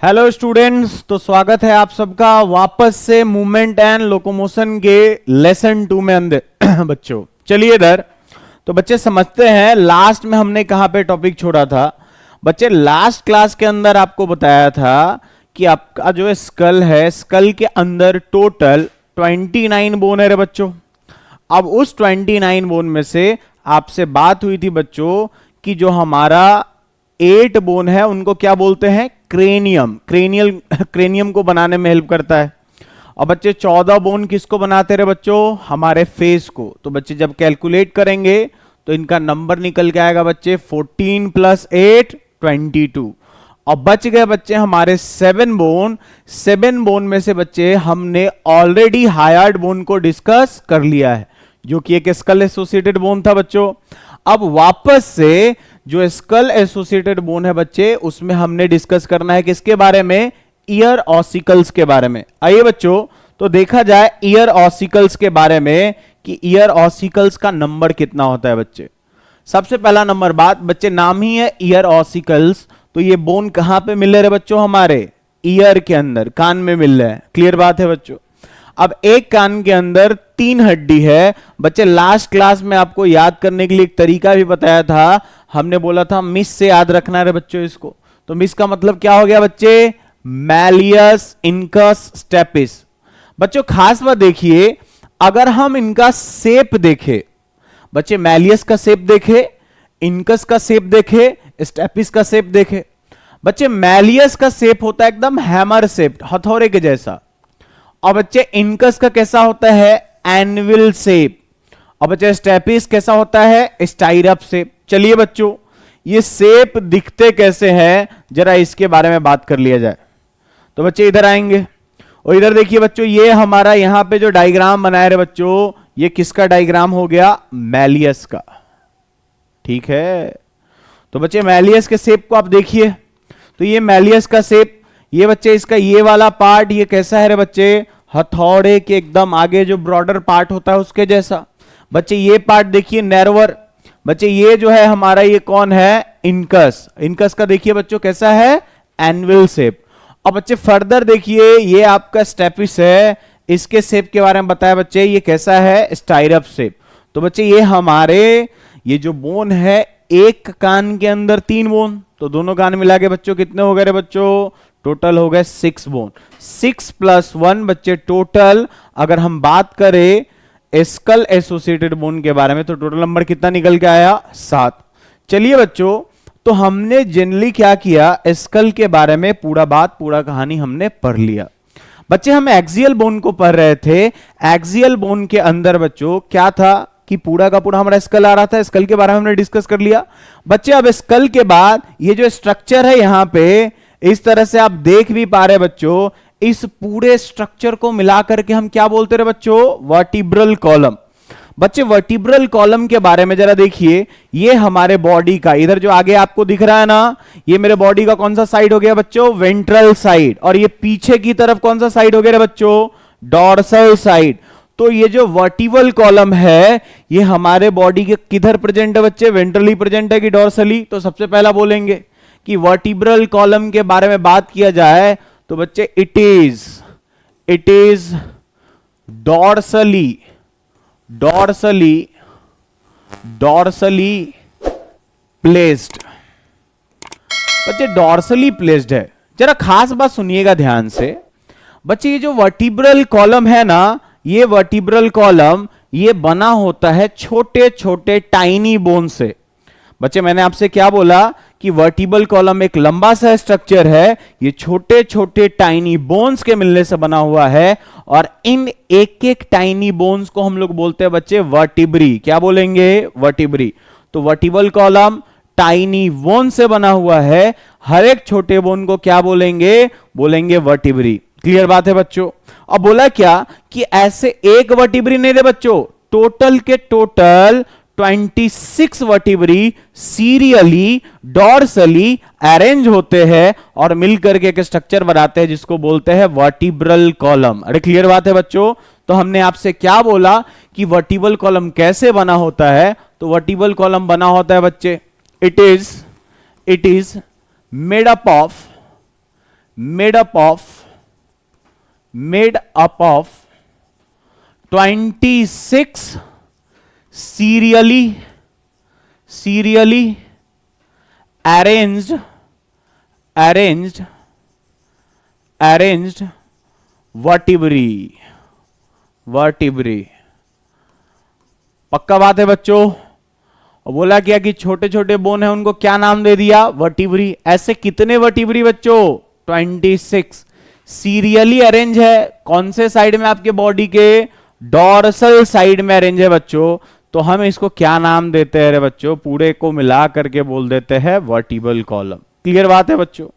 Hello students, तो स्वागत है आप सबका वापस से मूवमेंट एंड लोकोमोशन के लेसन 2 में अंदर बच्चों चलिए इधर। तो बच्चे समझते हैं लास्ट में हमने कहां पे टॉपिक छोड़ा था। बच्चे लास्ट क्लास के अंदर आपको बताया था कि आपका जो स्कल है, स्कल के अंदर टोटल 29 बोन है रे बच्चों। अब उस 29 बोन में से आपसे बात हुई थी बच्चों कि जो हमारा 8 बोन है उनको क्या बोलते हैं, क्रेनियम। क्रेनियम को बनाने में हेल्प करता है। और बच्चे 14 बोन किसको बनाते रहे बच्चों, हमारे फेस को। तो बच्चे जब कैलकुलेट करेंगे तो इनका नंबर निकल के आएगा बच्चे 14 + 8 22। और बच गए बच्चे हमारे 7 बोन। 7 बोन में से बच्चे हमने ऑलरेडी हायर्ड बोन को डिस्कस कर लिया है, जो कि एक स्कल एसोसिएटेड बोन था बच्चों। अब वापस से जो स्कल एसोसिएटेड बोन है बच्चे, उसमें हमने डिस्कस करना है किसके बारे में, ईयर ऑसिकल्स के बारे में। आइए बच्चों तो देखा जाए ईयर ऑसिकल्स के बारे में कि ईयर ऑसिकल्स का नंबर कितना होता है बच्चे। सबसे पहला नंबर बात बच्चे, नाम ही है ईयर ऑसिकल्स, तो ये बोन कहां पे मिल रहे हैं बच्चों, हमारे ईयर के अंदर, कान में मिल रहे हैं। क्लियर बात है बच्चों। अब एक कान के अंदर 3 हड्डी है बच्चे। लास्ट क्लास में आपको याद करने के लिए एक तरीका भी बताया था। हमने बोला था मिस से याद रखना है बच्चों इसको। तो मिस का मतलब क्या हो गया बच्चे, मैलियस इंकस स्टेपिस। बच्चों खास बात देखिए, अगर हम इनका शेप देखें बच्चे, मैलियस का शेप देखे, इनकस का शेप देखे, स्टेपिस का शेप देखे। बच्चे मैलियस का शेप होता है एकदम हैमर शेप, हथौड़े के जैसा। और बच्चे इनकस का कैसा होता है, एनविल शेप। और बच्चे स्टेपिस कैसा होता है, स्टाइरप शेप। चलिए बच्चों ये शेप दिखते कैसे हैं जरा इसके बारे में बात कर लिया जाए। तो बच्चे इधर आएंगे और इधर देखिए बच्चों, ये हमारा यहां पे जो डायग्राम बनाया है बच्चों, ये किसका डायग्राम हो गया, मैलियस का। ठीक है, तो बच्चे मैलियस के शेप को आप देखिए। तो ये मैलियस का शेप, ये बच्चे इसका ये वाला पार्ट ये कैसा है रे बच्चे, हथौड़े के एकदम आगे जो ब्रॉडर पार्ट होता है उसके जैसा। बच्चे ये पार्ट देखिए नैरोवर। बच्चे ये जो है हमारा ये कौन है, इनकस। इनकस का देखिए बच्चों कैसा है, एनविल शेप। अब बच्चे फर्दर देखिए, ये आपका स्टेपिस है, इसके शेप के बारे में बताया बच्चे, ये कैसा है, स्टाइरप शेप। तो बच्चे ये हमारे ये जो बोन है, एक कान के अंदर 3 बोन, तो दोनों कान मिला के बच्चों कितने हो गए रे बच्चों, टोटल हो गए 6 बोन। 6 + 1 बच्चे टोटल, अगर हम बात करें स्कल एसोसिएटेड बोन के बारे में, तो टोटल नंबर कितना निकल के आया, 7। चलिए बच्चों, तो हमने जनरली क्या किया, स्कल के बारे में पूरा कहानी हमने पढ़ लिया। बच्चे हम एक्सियल बोन को पढ़ रहे थे। एक्सियल बोन के अंदर बच्चों क्या था कि पूरा का पूरा हमारा स्कल आ रहा था, स्कल के बारे में हमने डिस्कस कर लिया। बच्चे अब स्कल के बाद ये जो स्ट्रक्चर है यहां पे, इस तरह से आप देख भी पा रहे बच्चों, इस पूरे स्ट्रक्चर को मिलाकर के हम क्या बोलते रहे बच्चों, वर्टिब्रल कॉलम। बच्चे वर्टिब्रल कॉलम के बारे में जरा देखिए, ये हमारे बॉडी का, इधर जो आगे आपको दिख रहा है ना, ये मेरे बॉडी का कौन सा साइड हो गया बच्चों, वेंट्रल साइड। और ये पीछे की तरफ कौन सा साइड हो गया बच्चों, डॉर्सल साइड। तो ये जो वर्टिब्रल कॉलम है, ये हमारे बॉडी के किधर प्रेजेंट है बच्चे, वेंट्रली प्रेजेंट है कि डॉर्सली। तो सबसे पहला बोलेंगे कि वर्टिब्रल कॉलम के बारे में बात किया जाए तो बच्चे इट इज डॉर्सली प्लेस्ड। बच्चे डॉर्सली प्लेस्ड है। जरा खास बात सुनिएगा ध्यान से बच्चे, ये जो वर्टिब्रल कॉलम है ना, ये वर्टिब्रल कॉलम ये बना होता है छोटे छोटे टाइनी बोन से। बच्चे मैंने आपसे क्या बोला कि वर्टिब्रल कॉलम एक लंबा सा स्ट्रक्चर है, ये छोटे छोटे टाइनी बोन्स के मिलने से बना हुआ है। और इन एक एक टाइनी बोन्स को हम लोग बोलते हैं बच्चे वर्टिब्री। क्या बोलेंगे, वर्टिब्री। तो वर्टिब्रल कॉलम टाइनी बोन से बना हुआ है, हर एक छोटे बोन को क्या बोलेंगे, बोलेंगे वर्टिब्री। क्लियर बात है बच्चों। अब बोला क्या कि ऐसे एक वर्टिब्री नहीं रे बच्चों, टोटल के total 26 vertebrae serially dorsally arrange होते हैं और मिलकर के एक स्ट्रक्चर बनाते हैं जिसको बोलते हैं वर्टिब्रल कॉलम। अरे क्लियर बात है बच्चों। तो हमने आपसे क्या बोला कि वर्टिब्रल कॉलम कैसे बना होता है, तो वर्टिब्रल कॉलम बना होता है बच्चे, it is made up of made up of 26 serially arranged vertebrae. पक्का बात है बच्चों। और बोला क्या कि छोटे छोटे बोन है उनको क्या नाम दे दिया? वर्टिब्री। ऐसे कितने वर्टिब्री बच्चों? 26। सीरियली अरेंज है कौन से साइड में? आपके बॉडी के डॉर्सल साइड में अरेंज है बच्चों। तो हम इसको क्या नाम देते हैं रे बच्चों? पूरे को मिला करके बोल देते हैं वर्टिब्रल कॉलम। क्लियर बात है बच्चों।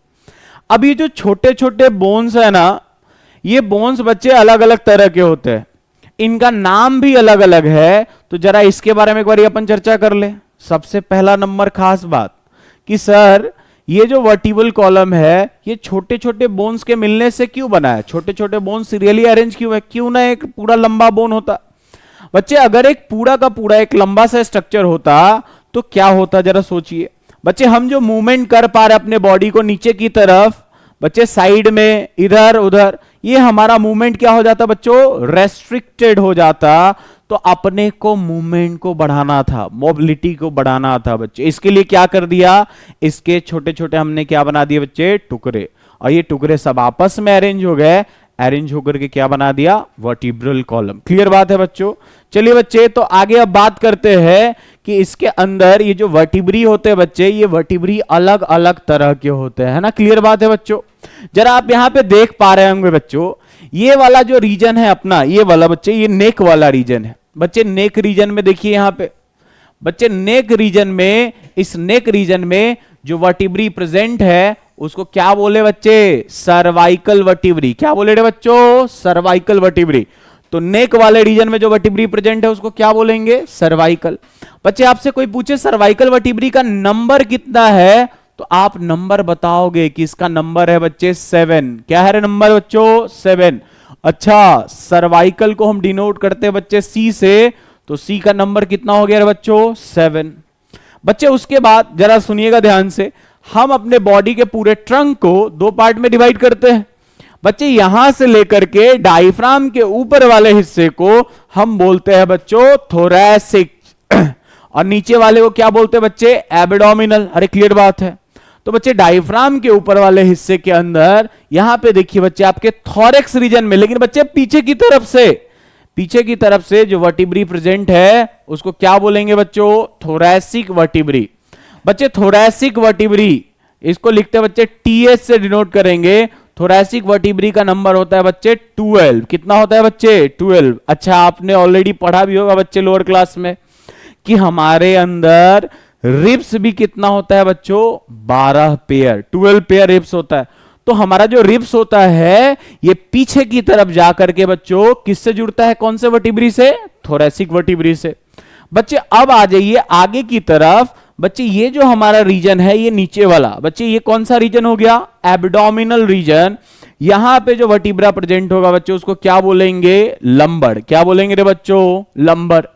अब ये जो छोटे छोटे बोन्स है ना, ये बोन्स बच्चे अलग अलग तरह के होते हैं, इनका नाम भी अलग अलग है। तो जरा इसके बारे में एक बार अपन चर्चा कर ले। सबसे पहला नंबर खास बात कि सर ये जो वर्टिब्रल कॉलम है ये छोटे छोटे बोन्स के मिलने से क्यों बना है? छोटे छोटे बोन्स सीरियली अरेंज क्यों है? क्यों ना एक पूरा लंबा बोन होता? बच्चे अगर एक पूरा का पूरा एक लंबा सा स्ट्रक्चर होता तो क्या होता जरा सोचिए। बच्चे हम जो मूवमेंट कर पा रहे अपने बॉडी को नीचे की तरफ, बच्चे साइड में इधर उधर, ये हमारा मूवमेंट क्या हो जाता बच्चों? रेस्ट्रिक्टेड हो जाता। तो अपने को मूवमेंट को बढ़ाना था, मोबिलिटी को बढ़ाना था बच्चे। इसके लिए क्या कर दिया? इसके छोटे छोटे हमने क्या बना दिए बच्चे? टुकड़े। और ये टुकड़े सब आपस में अरेंज हो गए। अरेंज होकर के क्या बना दिया? Vertebral column. क्लियर बात है बच्चों। चलिए बच्चे तो आगे अब बात करते हैं कि इसके अंदर ये जो वर्टिब्री होते हैं बच्चे, ये वर्टिब्री अलग अलग तरह के होते हैं, है ना। क्लियर बात है बच्चों। जरा आप यहां पे देख पा रहे होंगे बच्चों, ये वाला जो रीजन है अपना, ये वाला बच्चे, ये नेक वाला रीजन है बच्चे। नेक रीजन में देखिए यहां पे बच्चे, नेक रीजन में, इस नेक रीजन में जो वर्टिब्री प्रेजेंट है उसको क्या बोले बच्चे? Cervical vertebrae. क्या बोले रे बच्चों? Cervical vertebrae. तो नेक वाले रीजन में जो वर्टिब्री प्रेजेंट है उसको क्या बोलेंगे? सर्वाइकल। बच्चे आपसे कोई पूछे सर्वाइकल वर्टिब्री का नंबर कितना है, तो आप नंबर बताओगे कि इसका नंबर है बच्चे 7। क्या है रे नंबर बच्चों? 7। अच्छा, सर्वाइकल को हम डिनोट करते हैं बच्चे सी से, तो सी का नंबर कितना हो गया रे बच्चों? 7। बच्चे उसके बाद जरा सुनिएगा ध्यान से, हम अपने बॉडी के पूरे ट्रंक को दो पार्ट में डिवाइड करते हैं बच्चे। यहां से लेकर के डायफ्राम के ऊपर वाले हिस्से को हम बोलते हैं बच्चों थोरैसिक, और नीचे वाले को क्या बोलते हैं बच्चे? एब्डोमिनल। अरे क्लियर बात है। तो बच्चे डायफ्राम के ऊपर वाले हिस्से के अंदर यहां पे देखिए बच्चे आपके थोरैक्स रीजन में, लेकिन बच्चे पीछे की तरफ से जो वर्टिब्री प्रेजेंट है उसको क्या बोलेंगे बच्चों? Thoracic vertebrae. बच्चे थोरैसिक वर्टिब्री इसको लिखते हैं बच्चे टीएस से डिनोट करेंगे। थोरैसिक वर्टिब्री का नंबर होता है बच्चे 12। कितना होता है बच्चे? 12। अच्छा, आपने ऑलरेडी पढ़ा भी होगा बच्चे लोअर क्लास में कि हमारे अंदर रिब्स भी कितना होता है बच्चों? 12 पेयर, 12 पेयर रिब्स होता है। तो हमारा जो रिब्स होता है ये पीछे की तरफ जाकर के बच्चों किससे जुड़ता है? कौन से वर्टिब्री से? थोरैसिक वर्टिब्री से। बच्चे अब आ जाइए आगे की तरफ। बच्चे ये जो हमारा रीजन है ये नीचे वाला, बच्चे ये कौन सा रीजन हो गया? Abdominal region. यहां पे जो वर्टिब्रा प्रेजेंट होगा बच्चों उसको क्या बोलेंगे? लंबर। क्या बोलेंगे रे बच्चों? लंबर।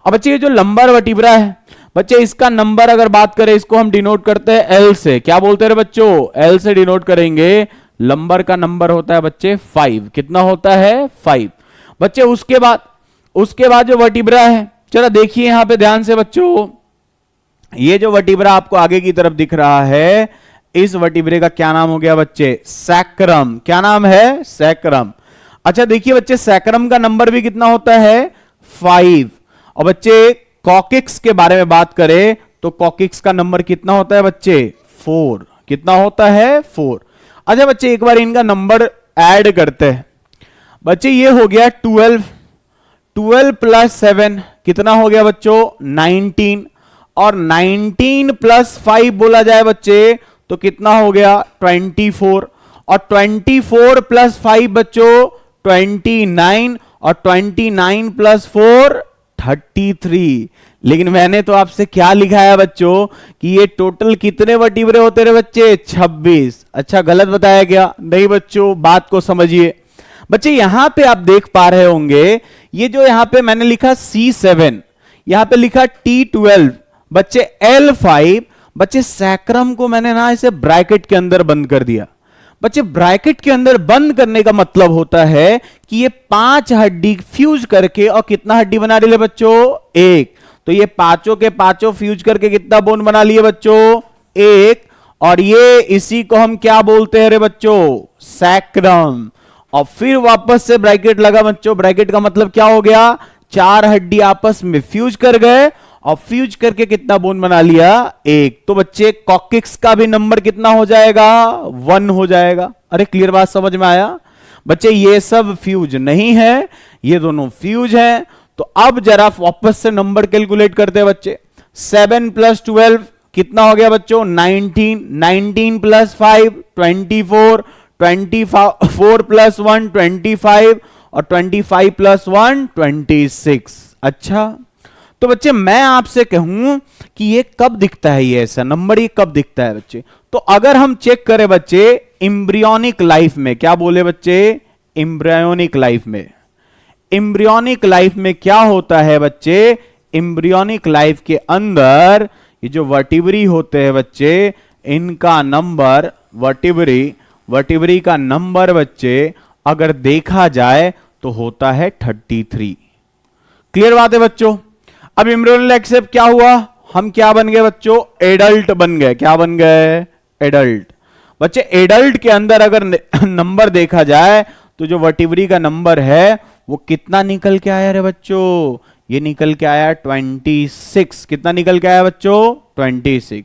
अब बच्चे ये जो लंबर वर्टिब्रा है बच्चे, इसका नंबर अगर बात करें इसको हम डिनोट करते हैं एल से। क्या बोलते हैं बच्चों? एल से डिनोट करेंगे। लंबर का नंबर होता है बच्चे 5। कितना होता है? 5। बच्चे उसके बाद जो वर्टिब्रा है, चलो देखिए यहां पे ध्यान से बच्चों, ये जो वर्टिब्रा आपको आगे की तरफ दिख रहा है, इस वर्टिब्रे का क्या नाम हो गया बच्चे? सैक्रम। क्या नाम है? सैक्रम। अच्छा देखिए बच्चे, सैक्रम का नंबर भी कितना होता है? 5। और बच्चे कॉकिक्स के बारे में बात करें तो कॉकिक्स का नंबर कितना होता है बच्चे? 4। कितना होता है? 4। अच्छा बच्चे एक बार इनका नंबर ऐड करते हैं बच्चे। ये हो गया 12, 12 प्लस 7 कितना हो गया बच्चों? 19। और 19 प्लस 5 बोला जाए बच्चे तो कितना हो गया? 24। और 24 प्लस 5 बच्चों 29, और 29 प्लस 4 33। लेकिन मैंने तो आपसे क्या लिखा है बच्चों कि ये टोटल कितने वर्टिब्रे होते रहे बच्चे? 26। अच्छा गलत बताया गया? नहीं बच्चों, बात को समझिए। बच्चे यहां पे आप देख पा रहे होंगे ये जो यहां पे मैंने लिखा C7, यहां पे लिखा T12 बच्चे L5। बच्चे सैक्रम को मैंने ना इसे ब्रैकेट के अंदर बंद कर दिया बच्चे ब्रैकेट के अंदर बंद करने का मतलब होता है कि ये 5 हड्डी फ्यूज करके और कितना हड्डी बना रही है बच्चों, एक। तो ये पांचों के पांचों फ्यूज करके कितना बोन बना लिए बच्चों, एक। और ये इसी को हम क्या बोलते हैं रे बच्चों, सैक्रम। और फिर वापस से ब्रैकेट लगा बच्चों, ब्रैकेट का मतलब क्या हो गया, 4 हड्डी आपस में फ्यूज कर गए और फ्यूज करके कितना बोन बना लिया, एक। तो बच्चे कॉकिक्स का भी नंबर कितना हो जाएगा, 1 हो जाएगा। अरे क्लियर बात समझ में आया बच्चे, ये सब फ्यूज नहीं है, ये दोनों फ्यूज हैं। तो अब जरा वापस से नंबर कैलकुलेट करते हैं बच्चे। 7 + 12 कितना हो गया बच्चों, 19। 19 + 5 24। 24 + 1 25 और 25 + 1 26। अच्छा, तो बच्चे मैं आपसे कहूं कि ये कब दिखता है, ये ऐसा नंबर ये कब दिखता है बच्चे। तो अगर हम चेक करें बच्चे एम्ब्रियोनिक लाइफ में, क्या बोले बच्चे, एम्ब्रियोनिक लाइफ में। एम्ब्रियोनिक लाइफ में क्या होता है बच्चे, एम्ब्रियोनिक लाइफ के अंदर ये जो वर्टिब्री होते हैं बच्चे, इनका नंबर, वर्टिब्री का नंबर बच्चे अगर देखा जाए तो होता है 33। क्लियर बात है बच्चों। अब एम्ब्रियोनिक लाइफ से क्या हुआ, हम क्या बन गए बच्चों, एडल्ट बन गए। क्या बन गए, एडल्ट। बच्चे एडल्ट के अंदर अगर नंबर देखा जाए तो जो वर्टिब्री का नंबर है वो कितना निकल के आया रे बच्चों, ये निकल के आया 26। कितना निकल के आया बच्चों, 26।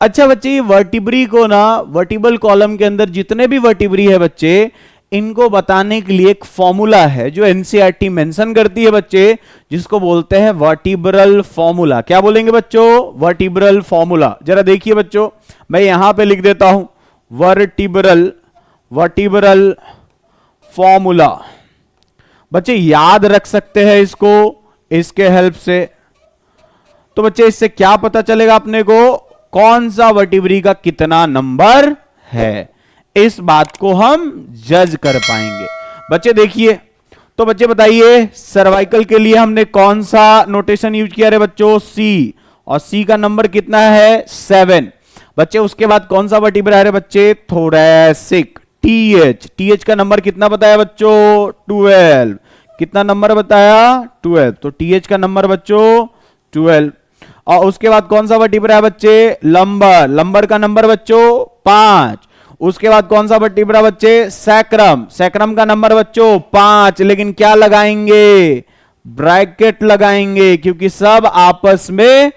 अच्छा बच्चे, ये वर्टिब्री को ना, वर्टिबल कॉलम के अंदर जितने भी वर्टिब्री है बच्चे, इनको बताने के लिए एक फॉर्मूला है जो एनसीईआरटी मेंशन करती है बच्चे, जिसको बोलते हैं वर्टिब्रल फॉर्मूला। क्या बोलेंगे बच्चों, वर्टिब्रल फॉर्मूला। जरा देखिए बच्चों, मैं यहां पे लिख देता हूं वर्टिब्रल फॉर्मूला। बच्चे याद रख सकते हैं इसको, इसके हेल्प से। तो बच्चे इससे क्या पता चलेगा अपने को, कौन सा वर्टिब्री का कितना नंबर है, इस बात को हम जज कर पाएंगे। बच्चे देखिए, तो बच्चे बताइए सर्वाइकल के लिए हमने कौन सा नोटेशन यूज किया रे बच्चों, सी। और सी का नंबर कितना है, 7। बच्चे उसके बाद कौन सा वर्टिब्रा है रे बच्चे, थोरैसिक, टीएच का नंबर कितना बताया बच्चों, 12। कितना नंबर बताया, 12। तो टीएच का नंबर बच्चों 12। और उसके बाद कौन सा वर्टिब्रा है बच्चे, लंबर का नंबर बच्चों 5। उसके बाद कौन सा वर्टिब्रा बच्चे, सैक्रम का नंबर बच्चों 5। लेकिन क्या लगाएंगे, ब्रैकेट लगाएंगे, क्योंकि सब आपस में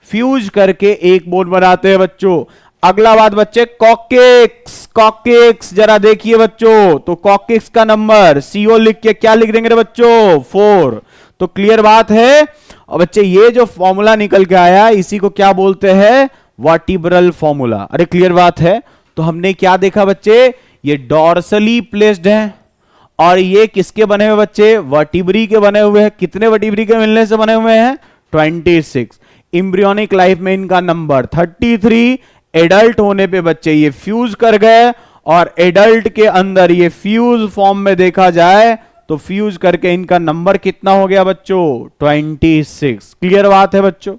फ्यूज करके एक बोन बनाते हैं बच्चों। अगला बात बच्चे कॉकिक्स जरा देखिए बच्चों, तो कॉकिक्स का नंबर सीओ लिख के क्या लिख देंगे बच्चों, 4। तो क्लियर बात है। और बच्चे ये जो फॉर्मूला निकल के आया, इसी को क्या बोलते हैं, वर्टिब्रल फॉर्मूला। अरे क्लियर बात है। तो हमने क्या देखा बच्चे, ये डॉर्सली प्लेस्ड है और ये किसके बने हुए बच्चे, वर्टिब्री के बने हुए हैं। कितने वर्टिब्री के मिलने से बने हुए हैं, 26। एम्ब्रियोनिक लाइफ में इनका नंबर 33। एडल्ट होने पे बच्चे ये फ्यूज कर गए, और एडल्ट के अंदर ये फ्यूज फॉर्म में देखा जाए तो फ्यूज करके इनका नंबर कितना हो गया बच्चों, 26। क्लियर बात है बच्चों।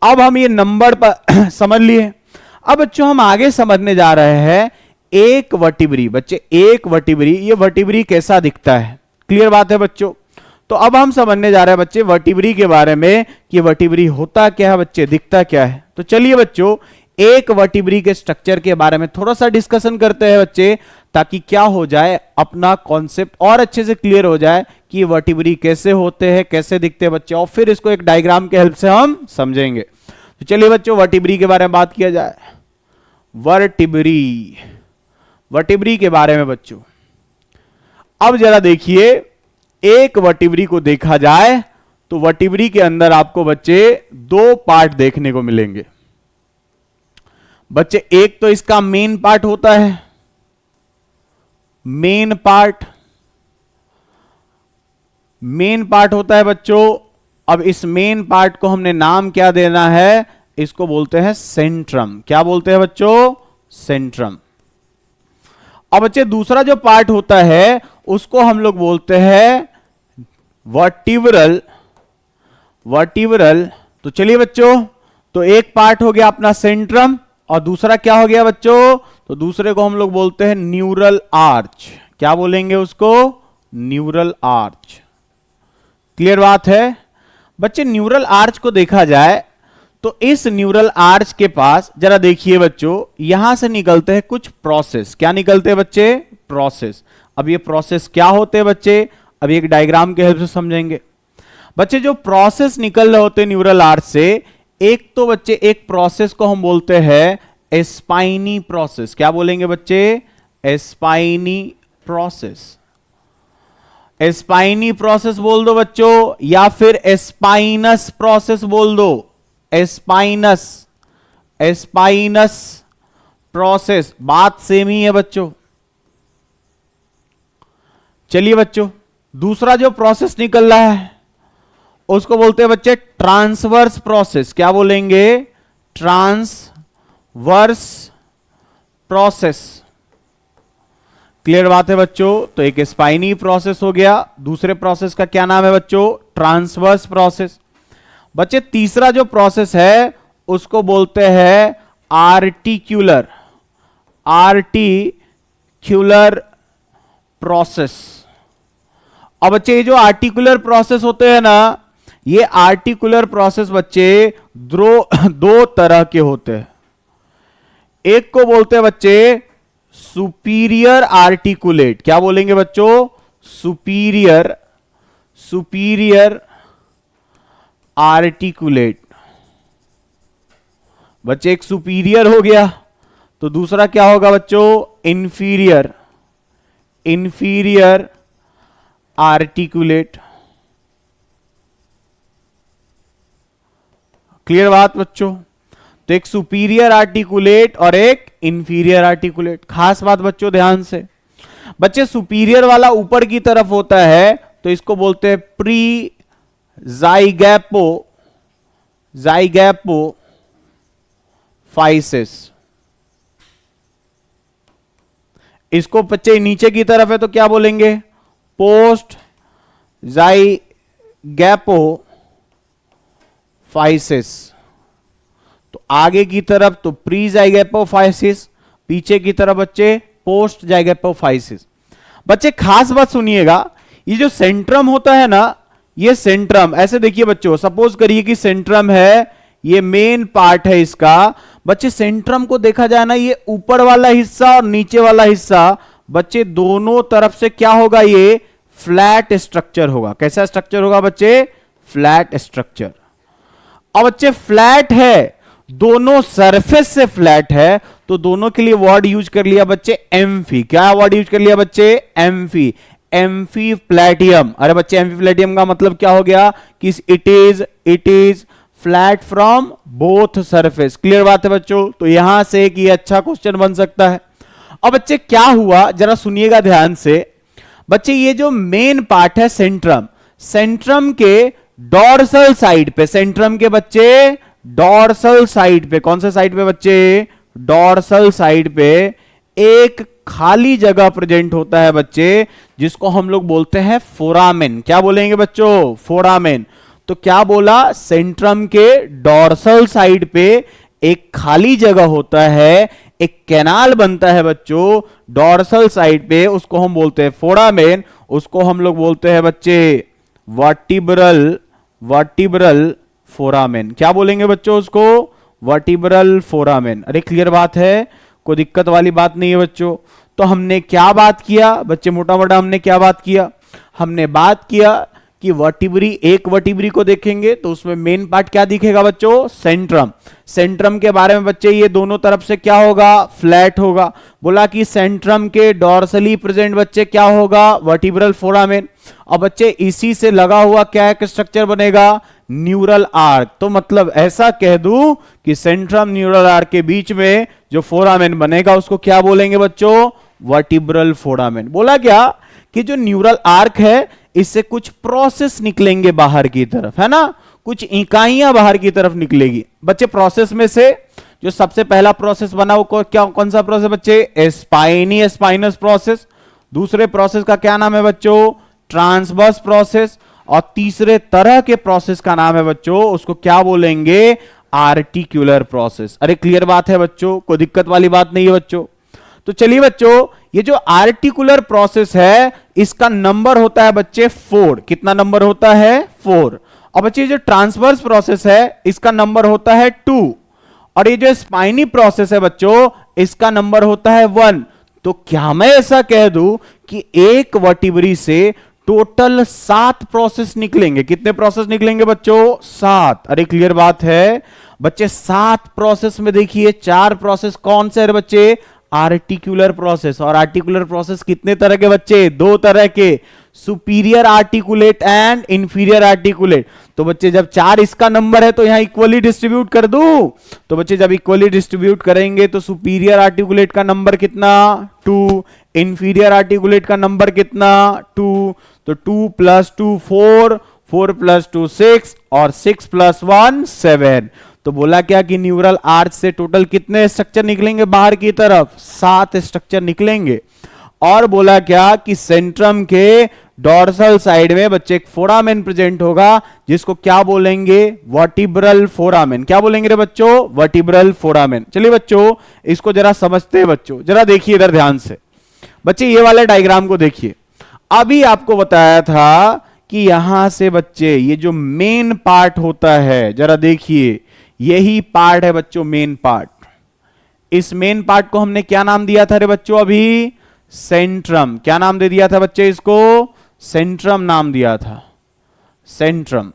अब हम ये नंबर पर समझ लिए। अब बच्चों हम आगे समझने जा रहे हैं एक वर्टिब्री। बच्चे एक वर्टिब्री, ये वर्टिब्री कैसा दिखता है, क्लियर बात है बच्चों। तो अब हम समझने जा रहे हैं बच्चे वर्टिब्री के बारे में कि वर्टिब्री होता क्या है बच्चे, दिखता क्या है। तो चलिए बच्चों एक वर्टिब्री के स्ट्रक्चर के बारे में थोड़ा सा डिस्कशन करते हैं बच्चे, ताकि क्या हो जाए, अपना कॉन्सेप्ट और अच्छे से क्लियर हो जाए कि वर्टिब्री कैसे होते हैं, कैसे दिखते हैं बच्चे, और फिर इसको एक डायग्राम के हेल्प से हम समझेंगे। तो चलिए बच्चों वर्टिब्री के बारे में बात किया जाए। वर्टिब्री के बारे में बच्चों अब जरा देखिए, एक वर्टिब्री को देखा जाए तो वर्टिब्री के अंदर आपको बच्चे 2 पार्ट देखने को मिलेंगे बच्चे। एक तो इसका मेन पार्ट होता है, मेन पार्ट होता है बच्चों। अब इस मेन पार्ट को हमने नाम क्या देना है, इसको बोलते हैं सेंट्रम। क्या बोलते हैं बच्चों, सेंट्रम। अब बच्चे दूसरा जो पार्ट होता है उसको हम लोग बोलते हैं वर्टिब्रल। तो चलिए बच्चों, तो एक पार्ट हो गया अपना सेंट्रम और दूसरा क्या हो गया बच्चों, तो दूसरे को हम लोग बोलते हैं न्यूरल आर्च। क्या बोलेंगे उसको? Neural arch. क्लियर बात है बच्चे? न्यूरल आर्च को देखा जाए तो इस न्यूरल आर्च के पास जरा देखिए बच्चों, यहां से निकलते हैं कुछ प्रोसेस। क्या निकलते हैं बच्चे? प्रोसेस। अब ये प्रोसेस क्या होते हैं बच्चे? अब एक डायग्राम के हेल्प से समझेंगे बच्चे। जो प्रोसेस निकल रहे होते हैं न्यूरल आर्च से, एक तो बच्चे एक प्रोसेस को हम बोलते हैं स्पाइनी प्रोसेस। क्या बोलेंगे बच्चे? Spiny process. स्पाइनी प्रोसेस बोल दो बच्चों, या फिर स्पाइनस प्रोसेस बोल दो। स्पाइनस, स्पाइनस प्रोसेस, बात सेम ही है बच्चों। चलिए बच्चों, दूसरा जो प्रोसेस निकल रहा है उसको बोलते हैं बच्चे ट्रांसवर्स प्रोसेस। क्या बोलेंगे? Transverse process. क्लियर बात है बच्चों? तो एक स्पाइनी प्रोसेस हो गया, दूसरे प्रोसेस का क्या नाम है बच्चों? Transverse process. बच्चे तीसरा जो प्रोसेस है उसको बोलते हैं आर्टिक्यूलर, आर्टिक्यूलर प्रोसेस। अब बच्चे ये जो आर्टिकुलर प्रोसेस होते हैं ना, ये आर्टिकुलर प्रोसेस बच्चे दो तरह के होते हैं। एक को बोलते हैं बच्चे सुपीरियर आर्टिकुलेट। क्या बोलेंगे बच्चों? Superior, superior articulate. बच्चे एक सुपीरियर हो गया, तो दूसरा क्या होगा बच्चों? Inferior, inferior articulate. क्लियर बात बच्चों? तो एक सुपीरियर आर्टिकुलेट और एक इंफीरियर आर्टिकुलेट। खास बात बच्चों ध्यान से, बच्चे सुपीरियर वाला ऊपर की तरफ होता है तो इसको बोलते हैं प्री जाइगैपो, जाइगैपो फाइसिस। इसको बच्चे नीचे की तरफ है तो क्या बोलेंगे? Post zygapophysis. तो आगे की तरफ तो प्री जाइगैपोफाइसिस, पीछे की तरफ बच्चे पोस्ट जाइगैपोफाइसिस। बच्चे खास बात सुनिएगा, ये जो सेंट्रम होता है ना, ये सेंट्रम ऐसे देखिए बच्चों, सपोज करिए कि सेंट्रम है, ये मेन पार्ट है इसका। बच्चे सेंट्रम को देखा जाए ना, ये ऊपर वाला हिस्सा और नीचे वाला हिस्सा बच्चे दोनों तरफ से क्या होगा? ये फ्लैट स्ट्रक्चर होगा। कैसा स्ट्रक्चर होगा बच्चे? Flat structure. अब बच्चे फ्लैट है, दोनों सरफेस से फ्लैट है, तो दोनों के लिए वर्ड यूज कर लिया बच्चे एम्फी। क्या वर्ड यूज कर लिया बच्चे? Amphi, amphiplatyan. अरे बच्चे एम्फी प्लेटियम का मतलब क्या हो गया? कि it is flat from both surface. Clear बात है बच्चों? तो यहां से एक ये अच्छा क्वेश्चन बन सकता है। अब बच्चे क्या हुआ जरा सुनिएगा ध्यान से बच्चे, ये जो मेन पार्ट है सेंट्रम, सेंट्रम के डॉर्सल साइड पे, सेंट्रम के बच्चे डॉर्सल साइड पे, कौन से साइड पे बच्चे? डॉर्सल साइड पे एक खाली जगह प्रेजेंट होता है बच्चे, जिसको हम लोग बोलते हैं फोरामेन। क्या बोलेंगे बच्चों? फोरामेन। तो क्या बोला? सेंट्रम के डॉर्सल साइड पे एक खाली जगह होता है, एक कैनाल बनता है बच्चों डॉर्सल साइड पे, उसको हम बोलते हैं फोरामेन। उसको हम लोग बोलते हैं बच्चे वर्टिब्रल, वर्टिब्रल फोरामेन। क्या बोलेंगे बच्चों उसको? Vertebral foramen. अरे क्लियर बात है, कोई दिक्कत वाली बात नहीं है बच्चों। तो हमने क्या बात किया बच्चे? मोटा मोटा हमने क्या बात किया? हमने बात किया कि वर्टिब्री, एक वर्टिब्री को देखेंगे तो उसमें मेन पार्ट क्या दिखेगा बच्चों? सेंट्रम। सेंट्रम के बारे में बच्चे ये दोनों तरफ से क्या होगा? फ्लैट होगा। बोला कि सेंट्रम के डॉर्सली प्रेजेंट बच्चे क्या होगा? Vertebral foramen. अब बच्चे इसी से लगा हुआ क्या एक स्ट्रक्चर बनेगा? Neural arc. तो मतलब ऐसा कह दूं कि सेंट्रम न्यूरल आर्क के बीच में जो फोरामेन बनेगा उसको क्या बोलेंगे बच्चों? Vertebral foramen. बोला क्या कि जो न्यूरल आर्क है इससे कुछ प्रोसेस निकलेंगे बाहर की तरफ, है ना? कुछ इकाइयां बाहर की तरफ निकलेगी बच्चे। प्रोसेस में से जो सबसे पहला प्रोसेस बना वो क्या, कौन सा प्रोसेस बच्चे? Spiny, spinous process. दूसरे प्रोसेस का क्या नाम है बच्चों? Transverse process. और तीसरे तरह के प्रोसेस का नाम है बच्चों, उसको क्या बोलेंगे? Articular process. अरे क्लियर बात है बच्चों, कोई दिक्कत वाली बात नहीं है बच्चों। तो चलिए बच्चों, ये जो आर्टिकुलर प्रोसेस है इसका नंबर होता है बच्चे 4। कितना नंबर होता है? 4। और बच्चे जो ट्रांसवर्स प्रोसेस है इसका नंबर होता है 2। और ये जो स्पाइनी प्रोसेस है बच्चों इसका नंबर होता है 1। तो क्या मैं ऐसा कह दूं कि एक वर्टिब्री से टोटल 7 प्रोसेस निकलेंगे? कितने प्रोसेस निकलेंगे बच्चों? 7। अरे क्लियर बात है बच्चे। 7 प्रोसेस में देखिए 4 प्रोसेस कौन से है बच्चे? Articular process. और आर्टिकुलर प्रोसेस कितने तरह के बच्चे? 2 तरह के, superior articulate and inferior articulate. तो बच्चे जब 4 इसका नंबर है तो यहां इक्वली डिस्ट्रीब्यूट कर दूं। तो बच्चे जब इक्वली डिस्ट्रीब्यूट करेंगे तो सुपीरियर आर्टिकुलेट का नंबर कितना? 2। इंफीरियर आर्टिकुलेट का नंबर कितना? 2। तो 2 + 2 4, 4 + 2 6 और 6 + 1 7। तो बोला क्या कि न्यूरल आर्च से टोटल कितने स्ट्रक्चर निकलेंगे बाहर की तरफ? 7 स्ट्रक्चर निकलेंगे। और बोला क्या कि सेंट्रम के डॉर्सल साइड में बच्चे एक फोरामेन प्रेजेंट होगा जिसको क्या बोलेंगे? Vertebral foramen. क्या बोलेंगे रे बच्चों? Vertebral foramen. चलिए बच्चों इसको जरा समझते हैं बच्चों। जरा देखिए इधर ध्यान से बच्चे, ये वाले डायग्राम को देखिए। अभी आपको बताया था कि यहां से बच्चे ये जो मेन पार्ट होता है, जरा देखिए यही पार्ट है बच्चों मेन पार्ट। इस मेन पार्ट को हमने क्या नाम दिया था रे बच्चों? अभी सेंट्रम। क्या नाम दे दिया था बच्चे? इसको सेंट्रम नाम दिया था, सेंट्रम।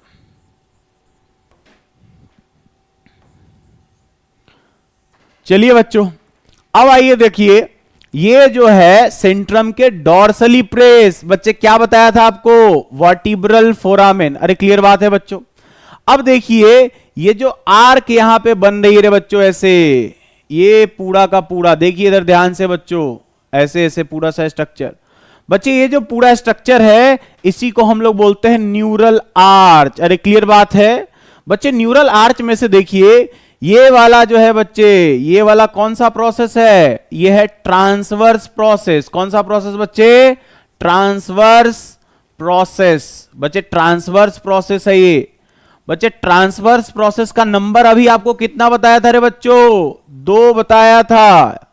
चलिए बच्चों अब आइए देखिए, ये जो है सेंट्रम के डॉर्सली प्रेस, बच्चे क्या बताया था आपको? Vertebral foramen. अरे क्लियर बात है बच्चों। अब देखिए ये जो आर्क यहां पे बन रही है बच्चों ऐसे, ये पूरा का पूरा देखिए इधर ध्यान से बच्चों, ऐसे ऐसे पूरा सा स्ट्रक्चर। बच्चे ये जो पूरा स्ट्रक्चर है इसी को हम लोग बोलते हैं न्यूरल आर्च। अरे क्लियर बात है बच्चे। न्यूरल आर्च में से देखिए ये वाला जो है बच्चे, ये वाला कौन सा प्रोसेस है? ये है ट्रांसवर्स प्रोसेस। कौन सा प्रोसेस बच्चे? Transverse process. बच्चे ट्रांसवर्स प्रोसेस है ये। बच्चे ट्रांसवर्स प्रोसेस का नंबर अभी आपको कितना बताया था रे बच्चों? 2 बताया था।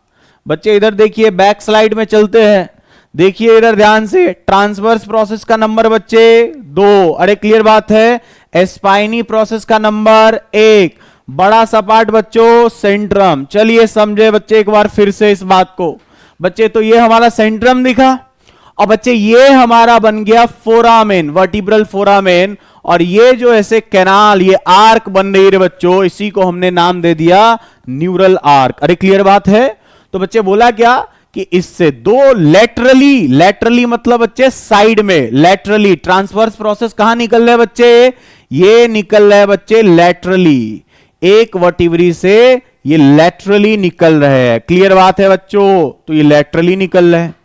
बच्चे इधर देखिए, बैक स्लाइड में चलते हैं, देखिए इधर ध्यान से। ट्रांसवर्स प्रोसेस का नंबर बच्चे 2। अरे क्लियर बात है। स्पाइनी प्रोसेस का नंबर 1। बड़ा सा पार्ट बच्चों सेंट्रम। चलिए समझे बच्चे एक बार फिर से इस बात को। बच्चे तो ये हमारा सेंट्रम दिखा, और बच्चे ये हमारा बन गया फोरामेन, वर्टिब्रल फोरामेन। और ये जो ऐसे कैनाल, ये आर्क बन रही है बच्चों, इसी को हमने नाम दे दिया न्यूरल आर्क। अरे क्लियर बात है। तो बच्चे बोला क्या कि इससे 2 लेटरली, लेटरली मतलब बच्चे साइड में, लेटरली। ट्रांसवर्स प्रोसेस कहां निकल रहा है बच्चे? ये निकल रहा है बच्चे लेटरली। एक वर्टिब्री से ये लेटरली निकल रहे हैं। क्लियर बात है बच्चों। तो ये लेटरली निकल रहे हैं।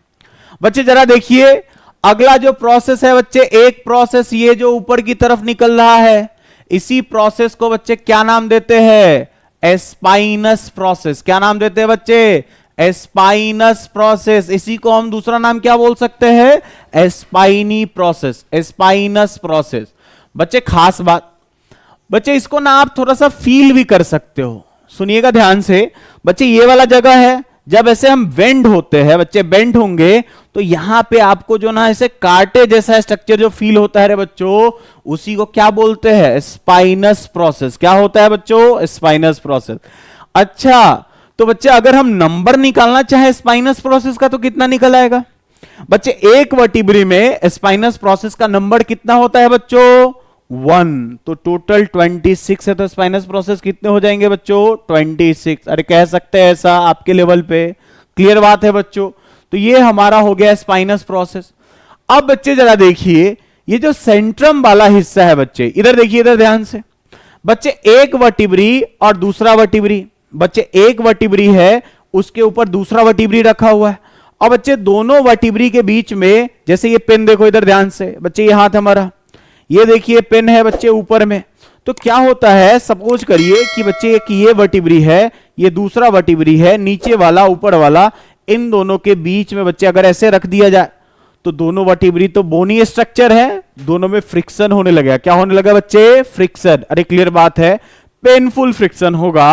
बच्चे जरा देखिए अगला जो प्रोसेस है बच्चे, एक प्रोसेस ये जो ऊपर की तरफ निकल रहा है, इसी प्रोसेस को बच्चे क्या नाम देते हैं? Spinous process. क्या नाम देते हैं बच्चे? Spinous process. इसी को हम दूसरा नाम क्या बोल सकते हैं? Spiny process, spinous process. बच्चे खास बात बच्चे, इसको ना आप थोड़ा सा फील भी कर सकते हो। सुनिएगा ध्यान से बच्चे, ये वाला जगह है, जब ऐसे हम बेंड होते हैं बच्चे, बेंड होंगे तो यहां पे आपको जो ना ऐसे कांटे जैसा स्ट्रक्चर जो फील होता है रे बच्चों, उसी को क्या बोलते हैं? Spinous process. क्या होता है बच्चों? Spinous process. अच्छा तो बच्चे अगर हम नंबर निकालना चाहे स्पाइनस प्रोसेस का तो कितना निकल आएगा? बच्चे एक वर्टिब्री में स्पाइनस प्रोसेस का नंबर कितना होता है बच्चों? 1। तो टोटल 26 है। तो स्पाइनस प्रोसेस कितने हो जाएंगे बच्चों? 26। अरे कह सकते हैं ऐसा आपके लेवल पे। क्लियर बात है बच्चों। तो ये हमारा हो गया स्पाइनस प्रोसेस। अब बच्चे जरा देखिए ये जो सेंट्रम वाला हिस्सा है बच्चे, इधर देखिए इधर ध्यान से। बच्चे एक वर्टिब्री और दूसरा वर्टिब्री, बच्चे एक वर्टिब्री है उसके ऊपर दूसरा वर्टिब्री रखा हुआ है। और बच्चे दोनों वर्टिब्री के बीच में, जैसे ये पेन देखो इधर ध्यान से बच्चे, ये हाथ हमारा, ये देखिए पेन है बच्चे ऊपर में। तो क्या होता है, सपोज करिए कि बच्चे कि ये वर्टिब्री है, ये दूसरा वर्टिब्री है, नीचे वाला ऊपर वाला, इन दोनों के बीच में बच्चे अगर ऐसे रख दिया जाए तो दोनों वर्टिब्री तो बोनी स्ट्रक्चर है, दोनों में फ्रिक्शन होने लगा। क्या होने लगा बच्चे? फ्रिक्शन। अरे क्लियर बात है, पेनफुल फ्रिक्शन होगा।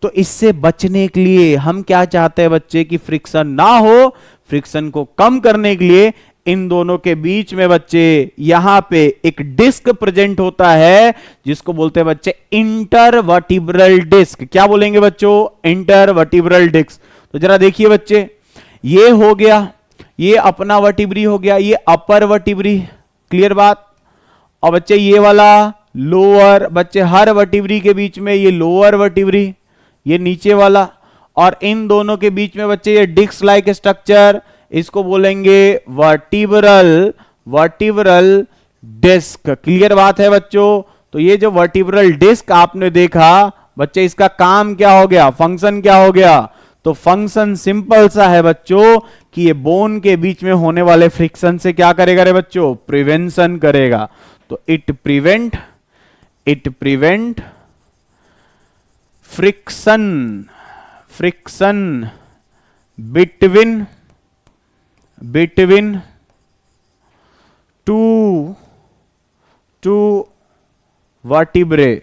तो इससे बचने के लिए हम क्या चाहते हैं बच्चे कि फ्रिक्शन ना हो, फ्रिक्शन को कम करने के लिए इन दोनों के बीच में बच्चे यहां पे एक डिस्क प्रेजेंट होता है जिसको बोलते हैं बच्चे इंटरवर्टिब्रल डिस्क। क्या बोलेंगे बच्चों? Intervertebral disc. तो जरा देखिए बच्चे, ये हो गया, ये अपना वर्टिब्री हो गया, ये अपर वर्टिब्री, क्लियर बात। और बच्चे ये वाला लोअर, बच्चे हर वर्टिब्री के बीच में ये लोअर वर्टिब्री, ये नीचे वाला, और इन दोनों के बीच में बच्चे ये डिस्क लाइक स्ट्रक्चर, इसको बोलेंगे वर्टिब्रल डिस्क। क्लियर बात है बच्चों। तो ये जो वर्टिब्रल डिस्क आपने देखा बच्चे, इसका काम क्या हो गया, फंक्शन क्या हो गया? तो फंक्शन सिंपल सा है बच्चों कि ये बोन के बीच में होने वाले फ्रिक्शन से क्या करेगा रे बच्चों? प्रिवेंशन करेगा। तो it prevent friction between two vertebrae.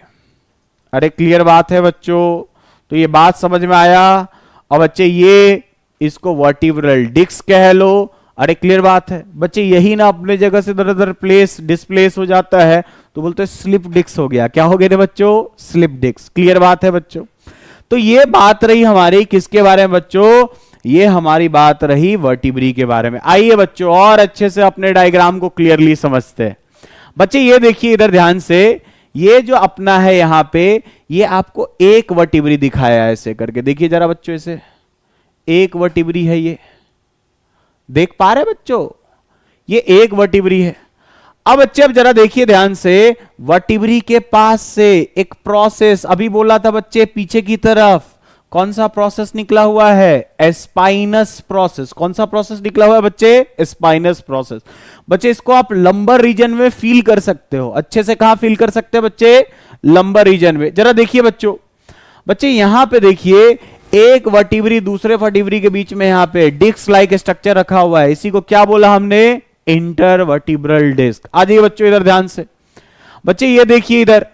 अरे क्लियर बात है बच्चों। तो ये बात समझ में आया। और बच्चे ये इसको वर्टिब्रल डिस्क कह लो। अरे क्लियर बात है बच्चे। यही ना अपने जगह से इधर उधर डिस्प्लेस हो जाता है तो बोलते हैं स्लिप डिस्क हो गया। क्या हो गया रे बच्चों? Slip disc. क्लियर बात है बच्चों। तो ये बात रही हमारी किसके बारे में बच्चों? ये हमारी बात रही वर्टिब्री के बारे में। आइए बच्चों और अच्छे से अपने डायग्राम को क्लियरली समझते हैं। बच्चे ये देखिए इधर ध्यान से, ये जो अपना है यहां पे, ये आपको एक वर्टिब्री दिखाया है ऐसे करके। देखिए जरा बच्चों, ऐसे एक वर्टिब्री है, ये देख पा रहे बच्चों? ये एक वर्टिब्री है। अब बच्चे अब जरा देखिए ध्यान से, वर्टिब्री के पास से एक प्रोसेस, अभी बोला था बच्चे पीछे की तरफ कौन सा प्रोसेस निकला हुआ है? Spinous process. कौन सा प्रोसेस निकला हुआ है बच्चे? Spinous process. बच्चे इसको आप लंबर रीजन में फील कर सकते हो। अच्छे से कहां फील कर सकते हैं बच्चे? लंबर रीजन में। जरा देखिए बच्चों, बच्चे यहां पे देखिए एक वर्टिब्री दूसरे वर्टिब्री के बीच में यहां पे डिस्क लाइक स्ट्रक्चर रखा हुआ है। इसी को क्या बोला हमने? Intervertebral disc. आ जाइए बच्चों इधर ध्यान से। बच्चे ये देखिए इधर,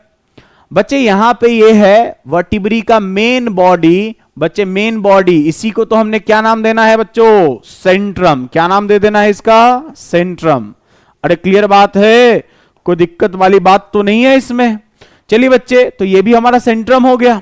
बच्चे यहां पे ये है वर्टिब्री का मेन बॉडी। बच्चे मेन बॉडी, इसी को तो हमने क्या नाम देना है बच्चों? सेंट्रम। क्या नाम दे देना है इसका? सेंट्रम। अरे क्लियर बात है, कोई दिक्कत वाली बात तो नहीं है इसमें। चलिए बच्चे, तो ये भी हमारा सेंट्रम हो गया।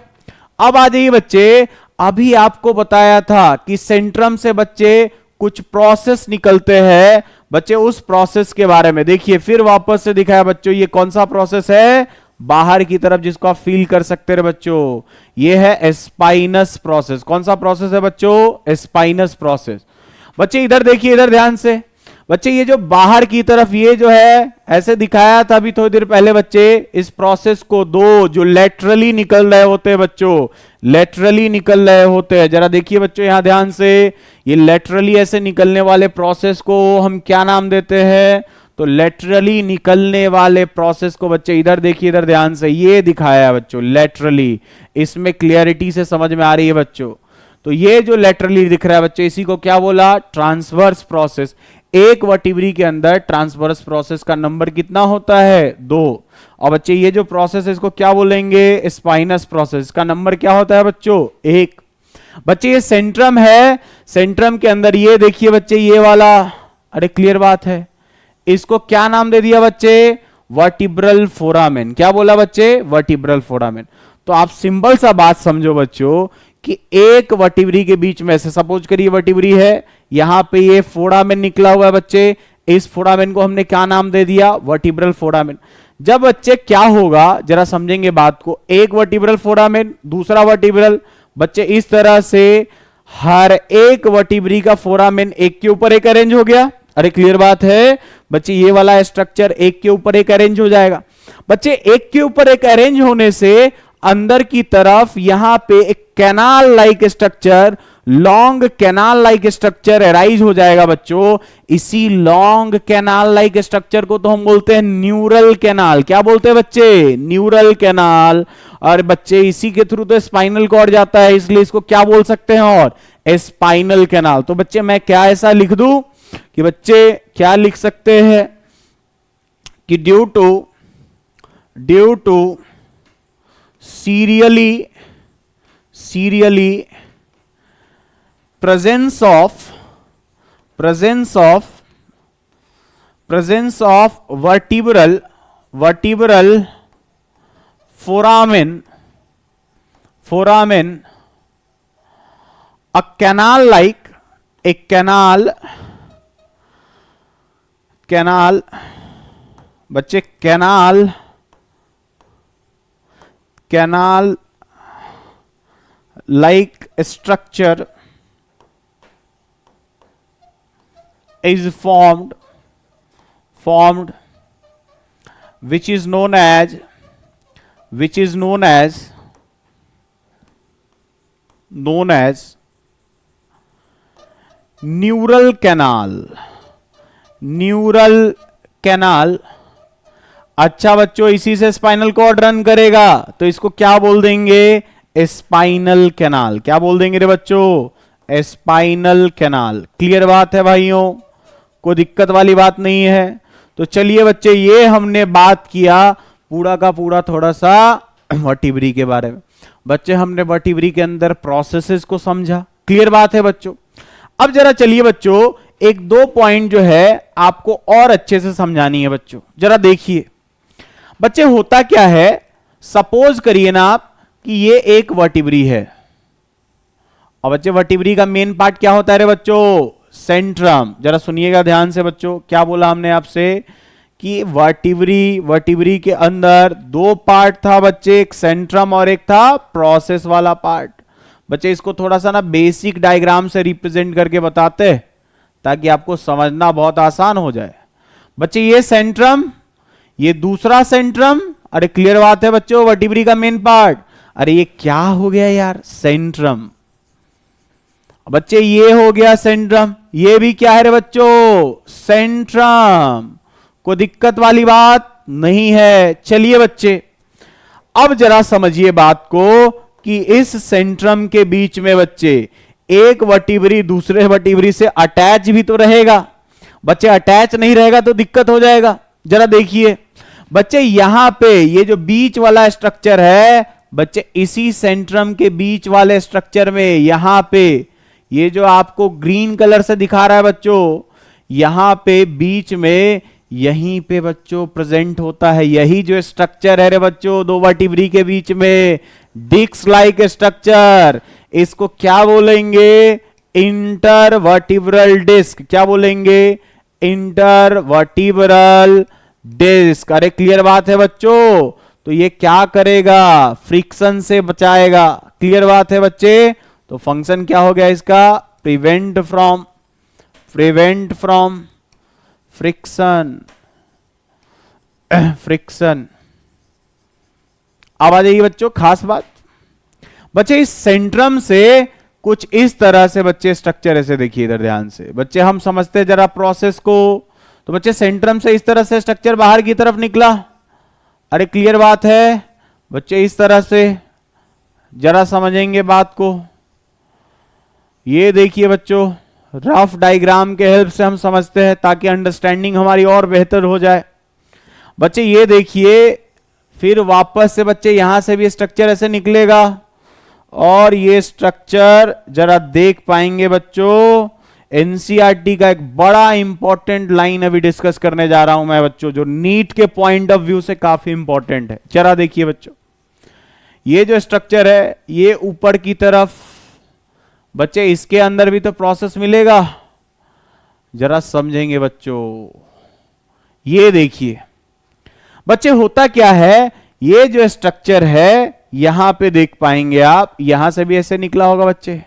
अब आ जाइए बच्चे, अभी आपको बताया था कि सेंट्रम से बच्चे कुछ प्रोसेस निकलते हैं। बच्चे उस प्रोसेस के बारे में देखिए, फिर वापस से दिखाया बच्चों, ये कौन सा प्रोसेस है बाहर की तरफ जिसको आप फील कर सकते हैं बच्चों? ये है स्पाइनस प्रोसेस। कौन सा प्रोसेस है बच्चों? Spinous process. बच्चे इधर देखिए, इधर ध्यान से। बच्चे ये जो बाहर की तरफ ये जो है ऐसे दिखाया था अभी थोड़ी देर पहले बच्चे, इस प्रोसेस को दो जो लेटरली निकल रहे होते हैं बच्चों, लेटरली निकल रहे होते हैं। जरा देखिए बच्चों यहां ध्यान से, ये लेटरली ऐसे निकलने वाले प्रोसेस को हम क्या नाम देते हैं? तो लेटरली निकलने वाले प्रोसेस को बच्चे इधर देखिए, इधर ध्यान से, ये दिखाया है बच्चों लेटरली। इसमें क्लियरिटी से समझ में आ रही है बच्चों। तो ये जो लेटरली दिख रहा है बच्चों, इसी को क्या बोला? Transverse process. एक वर्टिब्री के अंदर ट्रांसवर्स प्रोसेस का नंबर कितना होता है? 2। और बच्चे ये जो प्रोसेस है इसको क्या बोलेंगे? Spinous process. का नंबर क्या होता है बच्चों? 1। बच्चे ये सेंट्रम है, सेंट्रम के अंदर ये देखिए बच्चे ये वाला, अरे क्लियर बात है, इसको क्या नाम दे दिया बच्चे? Vertebral foramen. क्या बोला बच्चे? Vertebral foramen. तो आप सिंपल सा बात समझो बच्चों कि एक वर्टिब्री के बीच में से, सपोज करिए वर्टिब्री है, यहां पे ये फोरामेन निकला हुआ है बच्चे, इस फोरामेन को हमने क्या नाम दे दिया? Vertebral foramen. जब बच्चे क्या होगा जरा समझेंगे बात को, एक वर्टिब्रल फोरामेन दूसरा वर्टिब्रल, बच्चे इस तरह से हर एक वर्टिब्री का फोरामेन एक के ऊपर एक अरेंज हो गया। अरे क्लियर बात है बच्चे, ये वाला स्ट्रक्चर एक के ऊपर एक अरेंज हो जाएगा। बच्चे एक के ऊपर एक अरेंज होने से अंदर की तरफ यहां पे एक canal like structure, long canal like structure arise हो जाएगा बच्चों। इसी लॉन्ग कैनाल लाइक स्ट्रक्चर को तो हम बोलते हैं न्यूरल कैनाल। क्या बोलते हैं बच्चे? Neural canal. और बच्चे इसी के थ्रू तो स्पाइनल कॉर्ड जाता है, इसलिए इसको क्या बोल सकते हैं? और स्पाइनल कैनाल। तो बच्चे मैं क्या ऐसा लिख दूं कि बच्चे क्या लिख सकते हैं कि due to serially serially presence of vertebral foramen, a canal like बच्चे canal like structure is formed which is known as neural canal। अच्छा बच्चों, इसी से स्पाइनल कॉर्ड रन करेगा, तो इसको क्या बोल देंगे? Spinal canal. क्या बोल देंगे रे बच्चों? Spinal canal. क्लियर बात है भाइयों, कोई दिक्कत वाली बात नहीं है। तो चलिए बच्चे, ये हमने बात किया पूरा का पूरा थोड़ा सा वर्टिब्री के बारे में। बच्चे हमने वर्टिब्री के अंदर प्रोसेसेस को समझा। क्लियर बात है बच्चों। अब जरा चलिए बच्चों, एक दो पॉइंट जो है आपको और अच्छे से समझानी है बच्चों। जरा देखिए बच्चे, होता क्या है, सपोज करिए ना आप कि ये एक वर्टिब्री है, और बच्चे वर्टिब्री का मेन पार्ट क्या होता है रे बच्चों? सेंट्रम। जरा सुनिएगा ध्यान से बच्चों, क्या बोला हमने आपसे कि वर्टिब्री के अंदर दो पार्ट था बच्चे, एक सेंट्रम और एक था प्रोसेस वाला पार्ट। बच्चे इसको थोड़ा सा ना बेसिक डायग्राम से रिप्रेजेंट करके बताते हैं ताकि आपको समझना बहुत आसान हो जाए। बच्चे ये सेंट्रम, ये दूसरा सेंट्रम। अरे क्लियर बात है बच्चों, वर्टिब्री का मेन पार्ट। अरे ये क्या हो गया यार? सेंट्रम। बच्चे ये हो गया सेंट्रम, ये भी क्या है रे बच्चों? सेंट्रम। कोई दिक्कत वाली बात नहीं है। चलिए बच्चे, अब जरा समझिए बात को कि इस सेंट्रम के बीच में बच्चे एक वर्टिब्री दूसरे वर्टिब्री से अटैच भी तो रहेगा। बच्चे अटैच नहीं रहेगा तो दिक्कत हो जाएगा। जरा देखिए बच्चे, यहां पे ये जो बीच वाला स्ट्रक्चर है बच्चे, इसी सेंट्रम के बीच वाले स्ट्रक्चर में यहां पे ये जो आपको ग्रीन कलर से दिखा रहा है बच्चों, यहां पे बीच में यहीं पे बच्चों प्रेजेंट होता है यही जो स्ट्रक्चर है रे बच्चों, दो वर्टिब्री के बीच में डिस्क लाइक स्ट्रक्चर। इसको क्या बोलेंगे? Intervertebral disc. क्या बोलेंगे? Intervertebral disc. अरे क्लियर बात है बच्चों। तो ये क्या करेगा? फ्रिक्शन से बचाएगा। क्लियर बात है बच्चे। तो फंक्शन क्या हो गया इसका? Prevent from friction. अब आ जाइए बच्चों, खास बात बच्चे, इस सेंट्रम से कुछ इस तरह से बच्चे स्ट्रक्चर ऐसे देखिए इधर ध्यान से बच्चे, हम समझते हैं जरा प्रोसेस को। तो बच्चे सेंट्रम से इस तरह से स्ट्रक्चर बाहर की तरफ निकला। अरे क्लियर बात है बच्चे, इस तरह से जरा समझेंगे बात को। ये देखिए बच्चों, रफ डायग्राम के हेल्प से हम समझते हैं ताकि अंडरस्टैंडिंग हमारी और बेहतर हो जाए। बच्चे ये देखिए, फिर वापस से बच्चे यहां से भी स्ट्रक्चर ऐसे निकलेगा, और ये स्ट्रक्चर जरा देख पाएंगे बच्चों, एनसीईआरटी का एक बड़ा इंपॉर्टेंट लाइन अभी डिस्कस करने जा रहा हूं मैं बच्चों, जो नीट के पॉइंट ऑफ व्यू से काफी इंपॉर्टेंट है। जरा देखिए बच्चों, ये जो स्ट्रक्चर है ये ऊपर की तरफ बच्चे, इसके अंदर भी तो प्रोसेस मिलेगा। जरा समझेंगे बच्चों। ये देखिए बच्चे, होता क्या है, ये जो स्ट्रक्चर है यहां पे देख पाएंगे आप, यहां से भी ऐसे निकला होगा बच्चे।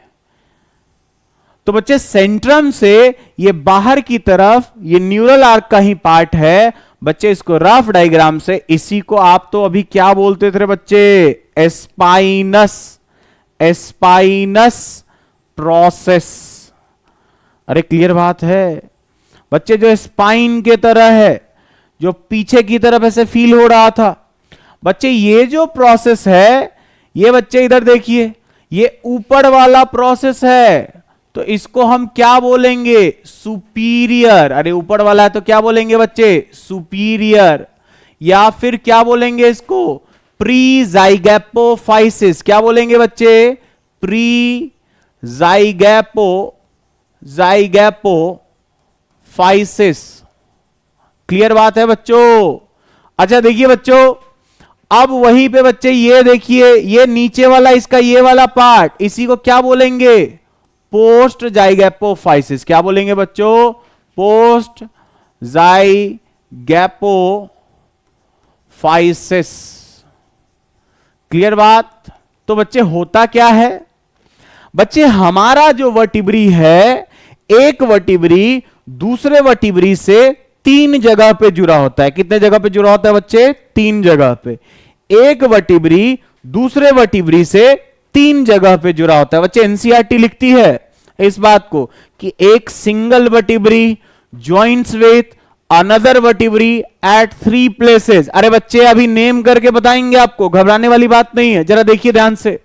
तो बच्चे सेंट्रम से ये बाहर की तरफ ये न्यूरल आर्क का ही पार्ट है बच्चे। इसको रफ डायग्राम से, इसी को आप तो अभी क्या बोलते थे बच्चे? Spinous process. अरे क्लियर बात है बच्चे, जो स्पाइन के तरह है, जो पीछे की तरफ ऐसे फील हो रहा था बच्चे, ये जो प्रोसेस है ये बच्चे इधर देखिए, ये ऊपर वाला प्रोसेस है, तो इसको हम क्या बोलेंगे? सुपीरियर। अरे ऊपर वाला है तो क्या बोलेंगे बच्चे? सुपीरियर। या फिर क्या बोलेंगे इसको? प्रीजाइगैपोफाइसिस। क्या बोलेंगे बच्चे? प्री जाइगैपोफाइसिस। क्लियर बात है बच्चों? अच्छा देखिए बच्चों, अब वहीं पे बच्चे ये देखिए, ये नीचे वाला इसका ये वाला पार्ट, इसी को क्या बोलेंगे? पोस्ट जाइगैपोफाइसिस। क्या बोलेंगे बच्चों? पोस्ट जाइगैपोफाइसिस। क्लियर बात? तो बच्चे होता क्या है? बच्चे हमारा जो वर्टिब्री है, एक वर्टिब्री दूसरे वर्टिब्री से 3 जगह पे जुड़ा होता है। कितने जगह पे जुड़ा होता है बच्चे? 3 जगह पे। एक वर्टिब्री दूसरे वर्टिब्री से 3 जगह पे जुड़ा होता है। बच्चे एनसीईआरटी लिखती है इस बात को कि एक single vertebrae joints with another vertebrae at 3 places. अरे बच्चे अभी नेम करके बताएंगे आपको, घबराने वाली बात नहीं है। जरा देखिए ध्यान से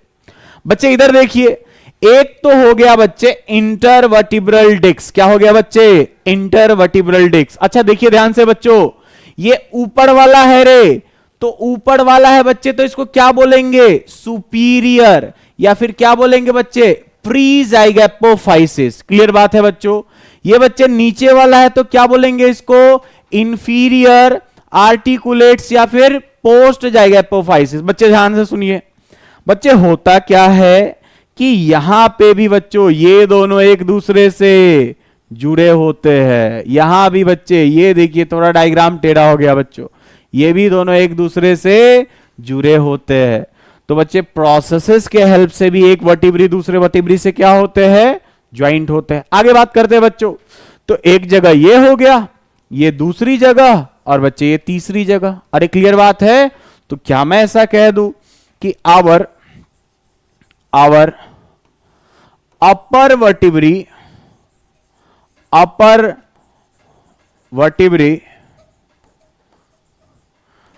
बच्चे, इधर देखिए, एक तो हो गया बच्चे इंटरवर्टिब्रल डिस्क। क्या हो गया बच्चे? Intervertebral disc. अच्छा देखिए ध्यान से बच्चों, ये ऊपर वाला है रे, तो ऊपर वाला है बच्चे, तो इसको क्या बोलेंगे? सुपीरियर, या फिर क्या बोलेंगे बच्चे? प्री जाइगैपोफाइसिस। क्लियर बात है बच्चों? ये बच्चे नीचे वाला है तो क्या बोलेंगे इसको? इंफीरियर आर्टिकुलेट्स या फिर पोस्ट जाइगैपोफाइसिस। बच्चे ध्यान से सुनिए बच्चे, होता क्या है कि यहां पे भी बच्चों ये दोनों एक दूसरे से जुड़े होते हैं। यहां भी बच्चे ये देखिए, थोड़ा डायग्राम टेढ़ा हो गया बच्चों, ये भी दोनों एक दूसरे से जुड़े होते हैं। तो बच्चे प्रोसेसेस के हेल्प से भी एक वर्टिब्री दूसरे वर्टिब्री से क्या होते हैं? ज्वाइंट होते हैं। आगे बात करते हैं बच्चों। तो एक जगह ये हो गया, ये दूसरी जगह, और बच्चे ये तीसरी जगह। अरे क्लियर बात है? तो क्या मैं ऐसा कह दूं कि our upper vertebrae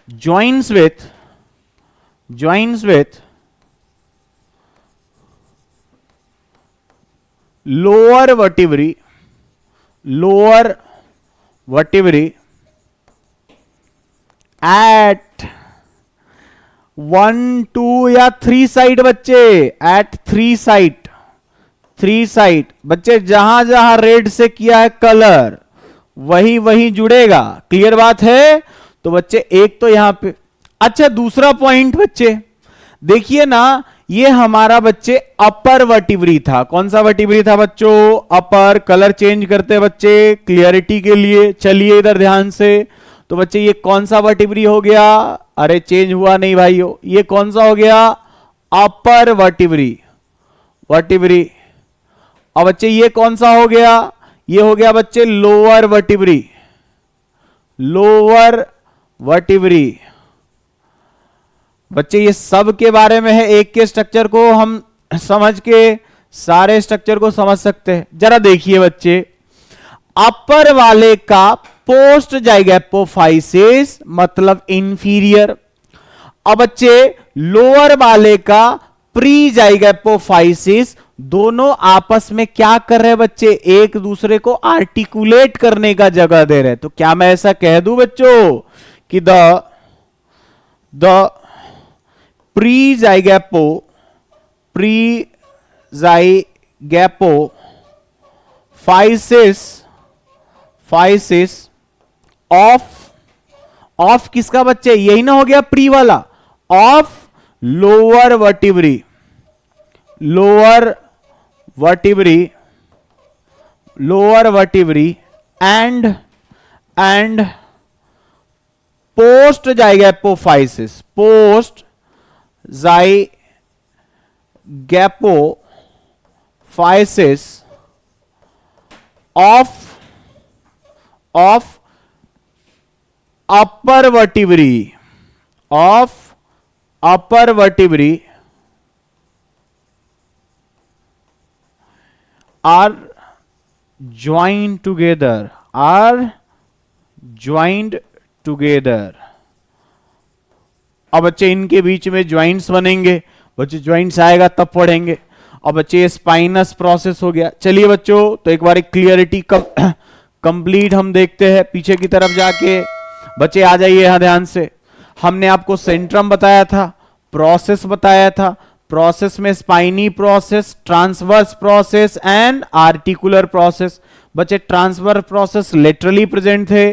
joins with lower vertebrae at 1 2 या 3 साइड बच्चे, एट 3 साइट बच्चे, जहां जहां रेड से किया है कलर वही जुड़ेगा। क्लियर बात है? तो बच्चे एक तो यहां पे, अच्छा दूसरा पॉइंट बच्चे देखिए ना, ये हमारा बच्चे अपर वर्टिब्री था। कौन सा वर्टिब्री था बच्चों? अपर। कलर चेंज करते बच्चे क्लियरिटी के लिए। चलिए इधर ध्यान से, तो बच्चे ये कौन सा वर्टिब्री हो गया? अरे चेंज हुआ नहीं भाइयों, ये कौन सा हो गया? अपर वर्टिब्री। और बच्चे ये कौन सा हो गया? ये हो गया बच्चे लोअर वर्टिब्री। बच्चे ये सब के बारे में है, एक के स्ट्रक्चर को हम समझ के सारे स्ट्रक्चर को समझ सकते हैं। जरा देखिए बच्चे, अपर वाले का पोस्ट जाइगैपोफाइसिस मतलब इंफीरियर, और बच्चे लोअर वाले का प्री जाइगैपोफाइसिस। दोनों आपस में क्या कर रहे हैं बच्चे? एक दूसरे को आर्टिकुलेट करने का जगह दे रहे हैं। तो क्या मैं ऐसा कह दूं बच्चों कि द प्री जाइगैपोफाइसिस ऑफ किसका बच्चे? यही ना हो गया प्री वाला, of lower vertebrae and post zygapophysis of upper vertebrae are joined together, अब बच्चे इनके बीच में ज्वाइंट्स बनेंगे। बच्चे ज्वाइंट्स आएगा तब पढ़ेंगे। अब बच्चे स्पाइनस प्रोसेस हो गया। चलिए बच्चों, तो एक बार क्लियरिटी कंप्लीट हम देखते हैं पीछे की तरफ जाके। बच्चे आ जाइए यहां ध्यान से। हमने आपको सेंट्रम बताया था, प्रोसेस बताया था, प्रोसेस में spiny process, transverse process and articular process. बच्चे ट्रांसवर्स प्रोसेस लेटरली प्रेजेंट थे।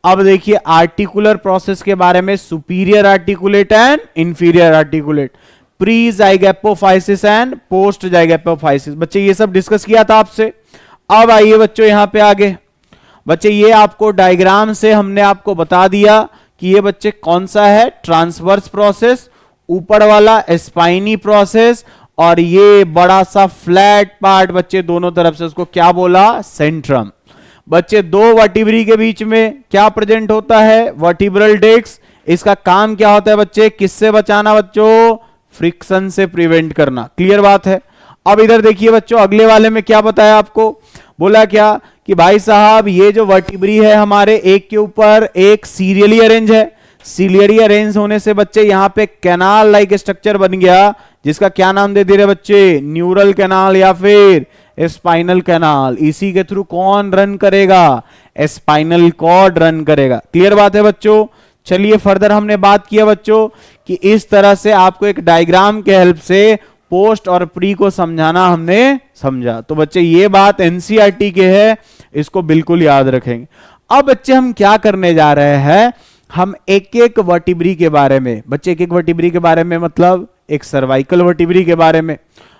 अब देखिए आर्टिकुलर प्रोसेस के बारे में, superior articulate and inferior articulate, pre zygapophysis and post zygapophysis. बच्चे ये सब डिस्कस किया था आपसे। अब आइए बच्चों यहां पे आगे। बच्चे ये आपको डायग्राम से हमने आपको बता दिया कि ये बच्चे कौन सा है, ट्रांसवर्स प्रोसेस, ऊपर वाला स्पाइनी प्रोसेस, और ये बड़ा सा फ्लैट पार्ट बच्चे दोनों तरफ से, उसको क्या बोला, सेंट्रम। बच्चे दो वर्टिब्री के बीच में क्या प्रेजेंट होता है, वर्टिब्रल डिस्क। इसका काम क्या होता है बच्चे, किससे बचाना बच्चों, फ्रिक्शन से प्रिवेंट करना। क्लियर बात है। अब इधर देखिए बच्चों, अगले वाले में क्या बताया आपको, बोला क्या कि भाई साहब ये जो वर्टिब्री है हमारे एक के ऊपर एक सीरियली अरेंज है। सीरियली अरेंज होने से बच्चे यहां पे कैनाल लाइक स्ट्रक्चर बन गया, जिसका क्या नाम दे दे रहे बच्चे, न्यूरल कैनाल या फिर स्पाइनल कैनाल। इसी के थ्रू कौन रन करेगा, स्पाइनल कॉर्ड रन करेगा। क्लियर बात है बच्चों। चलिए फर्दर हमने बात किया बच्चों कि इस तरह से आपको एक डायग्राम के हेल्प से पोस्ट और प्री को समझाना हमने समझा। तो बच्चे ये बात एनसीईआरटी के है, इसको बिल्कुल याद रखेंगे। अब बच्चे हम क्या करने जा रहे हैं, हम एक एक वर्टिब्री के बारे में, बच्चे एक एक वर्टिब्री के बारे में मतलब एक सर्वाइकल वर्टिब्री के बारे में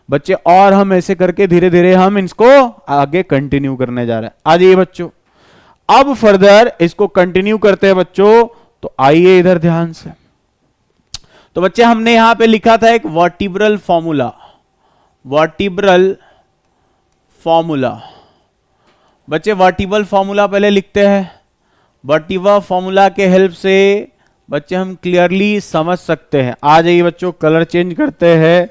बच्चे, और हम ऐसे करके धीरे धीरे हम इसको आगे कंटिन्यू करने जा रहे हैं। आ जाइए बच्चों, अब फर्दर इसको कंटिन्यू करते हैं बच्चों। तो आइए इधर ध्यान से। तो बच्चे हमने यहां पे लिखा था एक वर्टिब्रल फॉर्मूला, वर्टिब्रल फॉर्मूला। बच्चे वर्टिब्रल फॉर्मूला पहले लिखते हैं। वर्टिब्रल फॉर्मूला के हेल्प से बच्चे हम क्लियरली समझ सकते हैं। आ जाइए बच्चों, कलर चेंज करते हैं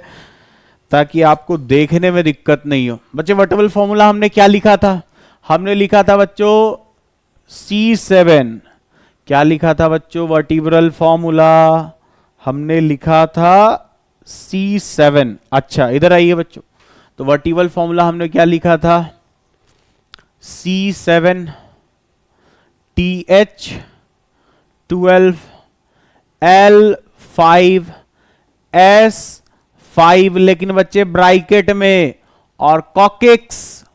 ताकि आपको देखने में दिक्कत नहीं हो। बच्चे वर्टिब्रल फॉर्मूला हमने क्या लिखा था, हमने लिखा था बच्चों C7। क्या लिखा था बच्चों, वर्टिब्रल फॉर्मूला हमने लिखा था C7। अच्छा इधर आइए बच्चों, तो वर्टिब्रल फॉर्मूला हमने क्या लिखा था, C7 TH12 L5 S5, लेकिन बच्चे ब्रैकेट में, और कॉकेक्स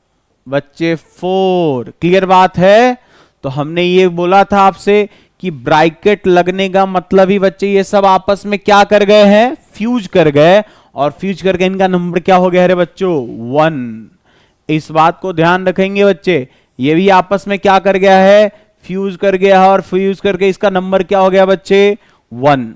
बच्चे 4। क्लियर बात है। तो हमने ये बोला था आपसे कि ब्रैकेट लगने का मतलब ही बच्चे ये सब आपस में क्या कर गए हैं, फ्यूज कर गए, और फ्यूज करके इनका नंबर क्या हो गया है बच्चों, 1। इस बात को ध्यान रखेंगे बच्चे, ये भी आपस में क्या कर गया है, फ्यूज कर गया है, और फ्यूज करके इसका नंबर क्या हो गया बच्चे, 1।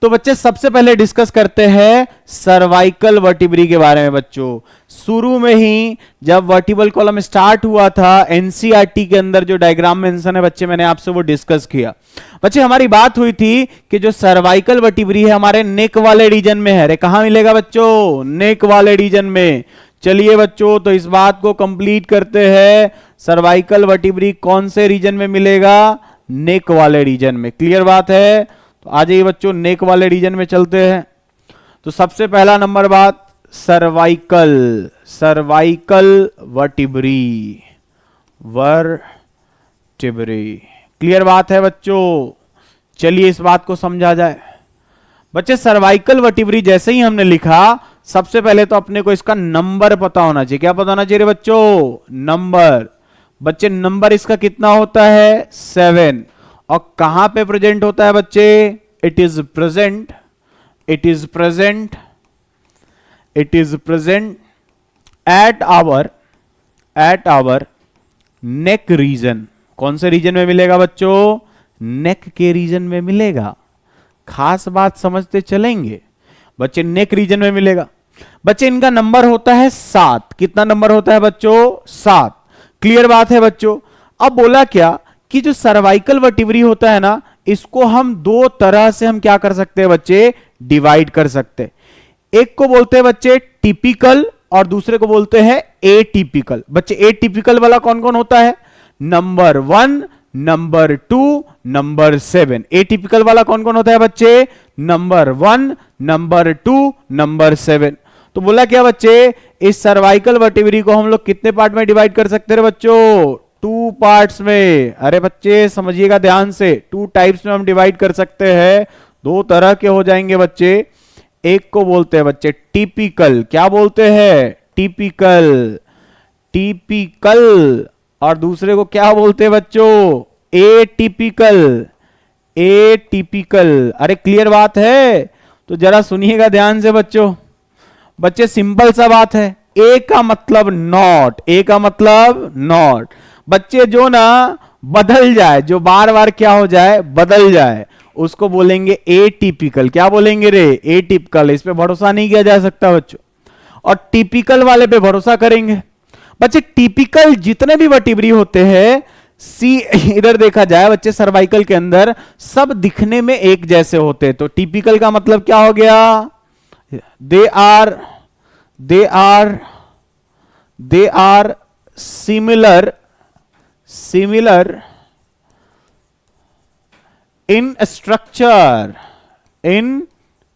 तो बच्चे सबसे पहले डिस्कस करते हैं सर्वाइकल वर्टिब्री के बारे में। बच्चों शुरू में ही जब वर्टिब्रल कॉलम स्टार्ट हुआ था एनसीईआरटी के अंदर जो डायग्राम मेंशन है बच्चे, मैंने आपसे वो डिस्कस किया। बच्चे हमारी बात हुई थी कि जो सर्वाइकल वर्टिब्री है हमारे नेक वाले रीजन में है। अरे कहां मिलेगा बच्चों, नेक वाले रीजन में। चलिए बच्चों, तो इस बात को कंप्लीट करते हैं, सर्वाइकल वर्टिब्री कौन से रीजन में मिलेगा, नेक वाले रीजन में। क्लियर बात है। तो आ जाइए बच्चों, नेक वाले रीजन में चलते हैं। तो सबसे पहला नंबर बात, cervical, cervical vertebrae, vertebrae. Clear बात है बच्चों। चलिए इस बात को समझा जाए। बच्चे सर्वाइकल वर्टिब्री जैसे ही हमने लिखा, सबसे पहले तो अपने को इसका नंबर पता होना चाहिए। क्या पता होना चाहिए बच्चों, नंबर। बच्चे नंबर इसका कितना होता है, 7। और कहां पे प्रेजेंट होता है बच्चे, it is present, it is present, it is present at our neck region. कौन से रीजन में मिलेगा बच्चों, नेक के रीजन में मिलेगा। खास बात समझते चलेंगे बच्चे, नेक रीजन में मिलेगा। बच्चे इनका नंबर होता है 7। कितना नंबर होता है बच्चों, 7। क्लियर बात है बच्चों। अब बोला क्या कि जो सर्वाइकल वर्टिब्री होता है ना, इसको हम दो तरह से हम क्या कर सकते हैं बच्चे, डिवाइड कर सकते हैं। एक को बोलते हैं बच्चे टिपिकल, और दूसरे को बोलते हैं एटिपिकल। बच्चे एटिपिकल वाला कौन कौन होता है, नंबर 1, नंबर 2, नंबर 7। एटिपिकल वाला कौन कौन होता है बच्चे, नंबर 1, नंबर 2, नंबर 7। तो बोला क्या बच्चे, इस सर्वाइकल वर्टिब्री को हम लोग कितने पार्ट में डिवाइड कर सकते हैं बच्चों, 2 पार्ट्स में। अरे बच्चे समझिएगा ध्यान से, 2 टाइप्स में हम डिवाइड कर सकते हैं। 2 तरह के हो जाएंगे बच्चे। एक को बोलते हैं बच्चे टिपिकल। क्या बोलते हैं? टिपिकल। टिपिकल। और दूसरे को क्या बोलते हैं बच्चों? एटिपिकल। एटिपिकल। अरे क्लियर बात है? तो जरा सुनिएगा ध्यान से बच्चों। बच्चे सिंपल सा बात है। ए का मतलब नॉट। ए का मतलब नॉट। बच्चे जो ना बदल जाए, जो बार बार क्या हो जाए, बदल जाए, उसको बोलेंगे एटिपिकल। क्या बोलेंगे रे? एटिपिकल। इस पे भरोसा नहीं किया जा सकता बच्चों, और टिपिकल वाले पे भरोसा करेंगे। बच्चे टिपिकल जितने भी वर्टिब्री होते हैं, सी इधर देखा जाए बच्चे, सर्वाइकल के अंदर सब दिखने में एक जैसे होते हैं। तो टिपिकल का मतलब क्या हो गया? They are similar in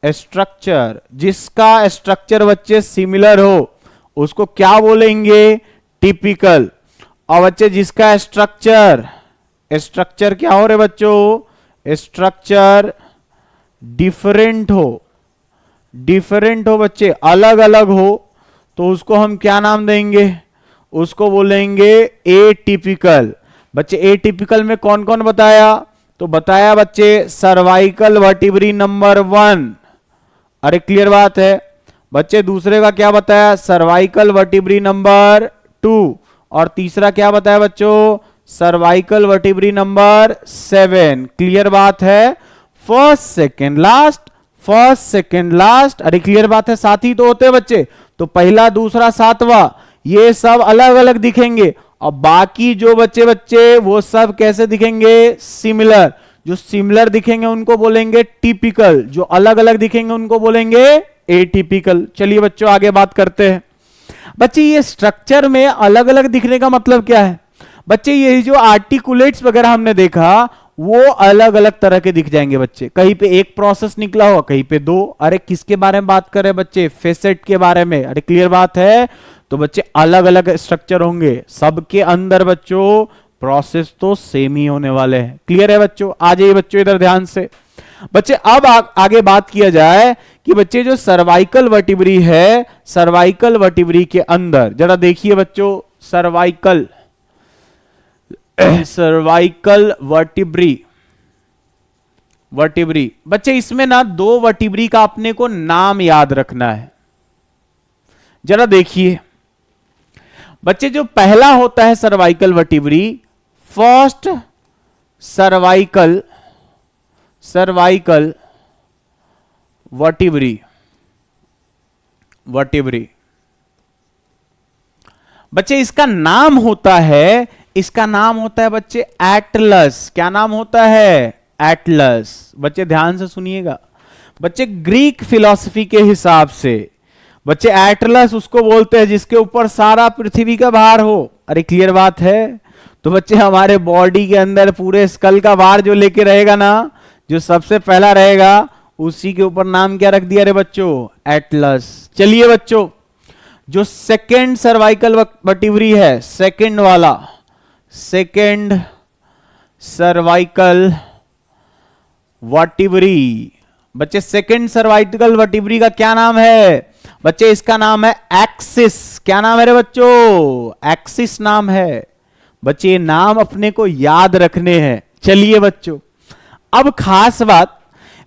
structure. जिसका स्ट्रक्चर बच्चे सिमिलर हो उसको क्या बोलेंगे? टिपिकल। और बच्चे जिसका स्ट्रक्चर क्या हो रहे बच्चों? स्ट्रक्चर डिफरेंट हो बच्चे, अलग अलग हो, तो उसको हम क्या नाम देंगे? उसको बोलेंगे एटिपिकल। बच्चे एटिपिकल में कौन कौन बताया? तो बताया बच्चे सर्वाइकल वर्टिब्री नंबर 1। अरे क्लियर बात है बच्चे। दूसरे का क्या बताया? Cervical vertebrae number 2। और तीसरा क्या बताया बच्चों? Cervical vertebrae number 7। क्लियर बात है? First second last. अरे क्लियर बात है? साथी तो होते हैं बच्चे, तो पहला दूसरा सातवां ये सब अलग अलग दिखेंगे, और बाकी जो बच्चे वो सब कैसे दिखेंगे? सिमिलर। जो सिमिलर दिखेंगे उनको बोलेंगे टिपिकल, जो अलग अलग दिखेंगे उनको बोलेंगे एटिपिकल। चलिए बच्चों आगे बात करते हैं। बच्चे ये स्ट्रक्चर में अलग अलग दिखने का मतलब क्या है? बच्चे ये जो आर्टिकुलेट्स वगैरह हमने देखा वो अलग अलग तरह के दिख जाएंगे बच्चे। कहीं पे एक प्रोसेस निकला होगा, कहीं पे दो। अरे किसके बारे में बात कर रहे हैं बच्चे? फेसेट के बारे में। अरे क्लियर बात है? तो बच्चे अलग अलग स्ट्रक्चर होंगे सबके अंदर बच्चों, प्रोसेस तो सेम ही होने वाले हैं। क्लियर है बच्चों? आ जाइए बच्चों इधर ध्यान से। बच्चे अब आगे बात किया जाए कि बच्चे जो सर्वाइकल वर्टिब्री है, सर्वाइकल वर्टिब्री के अंदर जरा देखिए बच्चों, सर्वाइकल वर्टिब्री बच्चे, इसमें ना 2 वर्टिब्री का अपने को नाम याद रखना है। जरा देखिए बच्चे, जो पहला होता है cervical vertebrae, first cervical vertebrae बच्चे, इसका नाम होता है बच्चे एटलस। क्या नाम होता है? एटलस। बच्चे ध्यान से सुनिएगा बच्चे, ग्रीक फिलॉसफी के हिसाब से बच्चे एटलस उसको बोलते हैं जिसके ऊपर सारा पृथ्वी का भार हो। अरे क्लियर बात है? तो बच्चे हमारे बॉडी के अंदर पूरे स्कल का भार जो लेके रहेगा ना, जो सबसे पहला रहेगा, उसी के ऊपर नाम क्या रख दिया रे बच्चों? एटलस। चलिए बच्चों, जो सेकेंड सर्वाइकल वर्टिब्री है, सेकेंड वाला, सेकेंड सर्वाइकल वर्टिब्री बच्चे, सेकेंड सर्वाइकल वर्टिब्री का क्या नाम है बच्चे? इसका नाम है एक्सिस। क्या नाम है रे बच्चों? एक्सिस नाम है बच्चे। ये नाम अपने को याद रखने हैं। चलिए बच्चों, अब खास बात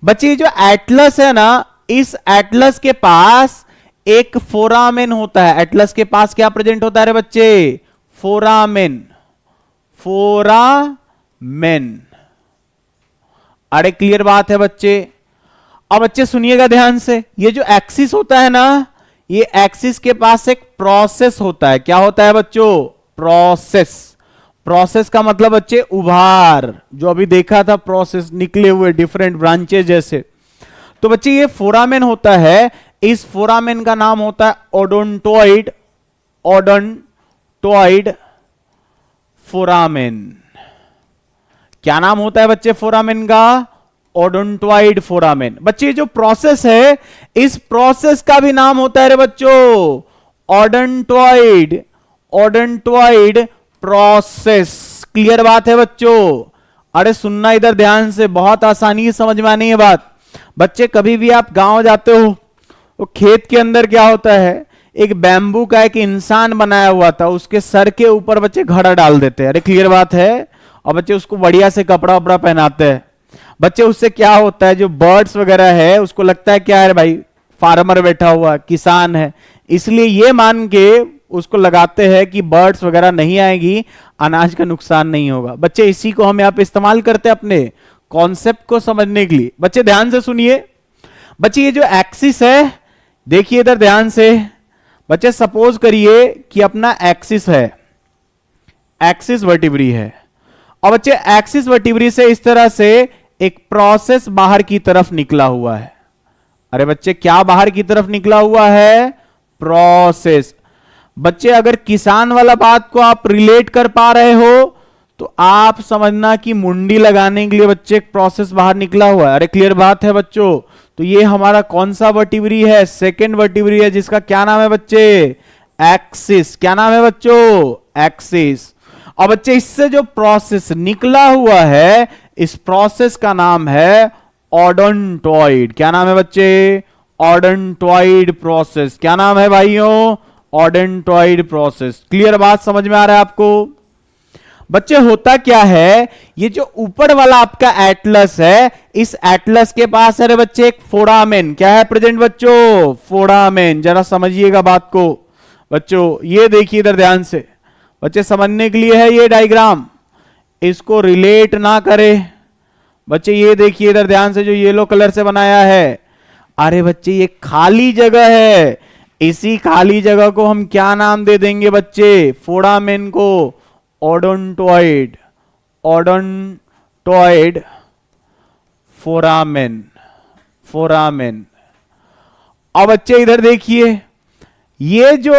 बच्चे, जो एटलस है ना, इस एटलस के पास एक फोरामेन होता है। एटलस के पास क्या प्रेजेंट होता है रे बच्चे? फोरामेन। अरे क्लियर बात है बच्चे? अब बच्चे सुनिएगा ध्यान से, ये जो एक्सिस होता है ना, ये एक्सिस के पास एक प्रोसेस होता है। क्या होता है बच्चों? प्रोसेस का मतलब बच्चे उभार, जो अभी देखा था प्रोसेस निकले हुए डिफरेंट ब्रांचेस जैसे। तो बच्चे ये फोरामेन होता है, इस फोरामेन का नाम होता है ओडोंटोइड फोरामेन। क्या नाम होता है बच्चे फोरामेन का? ओडोंटोइड फोरामेन। बच्चे जो प्रोसेस है, इस प्रोसेस का भी नाम होता है रे बच्चों ओडोंटोइड प्रोसेस। क्लियर बात है बच्चों? अरे सुनना इधर ध्यान से, बहुत आसानी से समझ में आनी है बात। बच्चे कभी भी आप गांव जाते हो वो खेत के अंदर क्या होता है, एक बैम्बू का एक इंसान बनाया हुआ था, उसके सर के ऊपर बच्चे घड़ा डाल देते हैं। अरे क्लियर बात है। और बच्चे उसको बढ़िया से कपड़ा वपड़ा पहनाते हैं। बच्चे उससे क्या होता है, जो बर्ड्स वगैरह है उसको लगता है क्या है भाई, फार्मर बैठा हुआ किसान है, इसलिए ये मान के उसको लगाते हैं कि बर्ड्स वगैरह नहीं आएगी, अनाज का नुकसान नहीं होगा। बच्चे इसी को हम यहाँ पे इस्तेमाल करते हैं अपने कॉन्सेप्ट को समझने के लिए। बच्चे ध्यान से सुनिए। बच्चे ये जो एक्सिस है, देखिए इधर ध्यान से। बच्चे सपोज करिए कि अपना एक्सिस है, एक्सिस वर्टिब्री है, और बच्चे एक्सिस वर्टिब्री से इस तरह से एक प्रोसेस बाहर की तरफ निकला हुआ है। अरे बच्चे क्या बाहर की तरफ निकला हुआ है, प्रोसेस। बच्चे अगर किसान वाला बात को आप रिलेट कर पा रहे हो तो आप समझना कि मुंडी लगाने के लिए बच्चे एक प्रोसेस बाहर निकला हुआ है। अरे क्लियर बात है बच्चों। तो ये हमारा कौन सा वर्टिब्री है, सेकंड वर्टिब्री है, जिसका क्या नाम है बच्चे, एक्सिस। क्या नाम है बच्चों, एक्सिस। और बच्चे इससे जो प्रोसेस निकला हुआ है, इस प्रोसेस का नाम है ओडोंटॉइड। क्या नाम है बच्चे, ओडोंटॉइड प्रोसेस। क्या नाम है भाइयों, ओडोंटॉइड प्रोसेस। क्लियर बात समझ में आ रहा है आपको। बच्चे होता क्या है, ये जो ऊपर वाला आपका एटलस है, इस एटलस के पास है बच्चे एक फोरामेन। क्या है प्रेजेंट बच्चों, फोरामेन। जरा समझिएगा बात को बच्चों। ये देखिए इधर ध्यान से, बच्चे समझने के लिए है ये डायग्राम, इसको रिलेट ना करे। बच्चे ये देखिए इधर ध्यान से, जो येलो कलर से बनाया है, अरे बच्चे ये खाली जगह है। इसी खाली जगह को हम क्या नाम दे देंगे बच्चे, फोरामेन को ओडोंटॉइड, ओडोंटॉइड फोरामेन, फोरामेन। अब बच्चे इधर देखिए, ये जो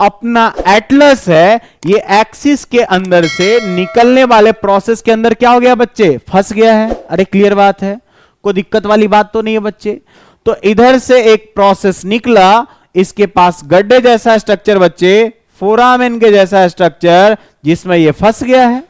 अपना एटलस है, ये एक्सिस के अंदर से निकलने वाले प्रोसेस के अंदर क्या हो गया बच्चे, फंस गया है। अरे क्लियर बात है, कोई दिक्कत वाली बात तो नहीं है बच्चे। तो इधर से एक प्रोसेस निकला, इसके पास गड्ढे जैसा स्ट्रक्चर बच्चे, फोरामेन के जैसा स्ट्रक्चर, जिसमें ये फंस गया है।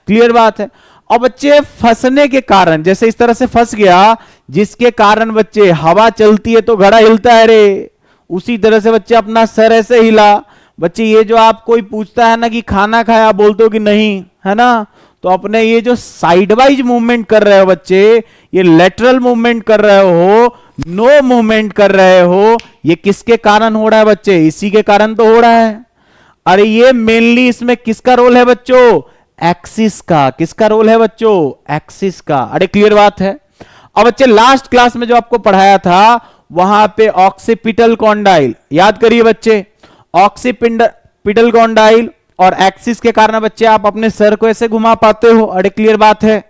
क्लियर बात है। और बच्चे फंसने के कारण, जैसे इस तरह से फंस गया, जिसके कारण बच्चे हवा चलती है तो घड़ा हिलता है रे, उसी तरह से बच्चे अपना सर ऐसे हिला। बच्चे ये जो आप कोई पूछता है ना कि खाना खाया, आप बोलते हो कि नहीं, है ना, तो अपने ये जो साइड वाइज मूवमेंट कर रहे हो बच्चे, ये लेटरल मूवमेंट कर रहे हो, नो मूवमेंट कर रहे हो, ये किसके कारण हो रहा है बच्चे, इसी के कारण तो हो रहा है। अरे ये मेनली इसमें किसका रोल है बच्चों, एक्सिस का। किसका रोल है बच्चों, एक्सिस का। अरे क्लियर बात है। अब बच्चे लास्ट क्लास में जो आपको पढ़ाया था, वहां पे ऑक्सीपिटल कॉन्डाइल याद करिए बच्चे, ऑक्सीपिटल कॉन्डाइल और एक्सिस के कारण बच्चे आप अपने सर को ऐसे घुमा पाते हो। अरे क्लियर बात है,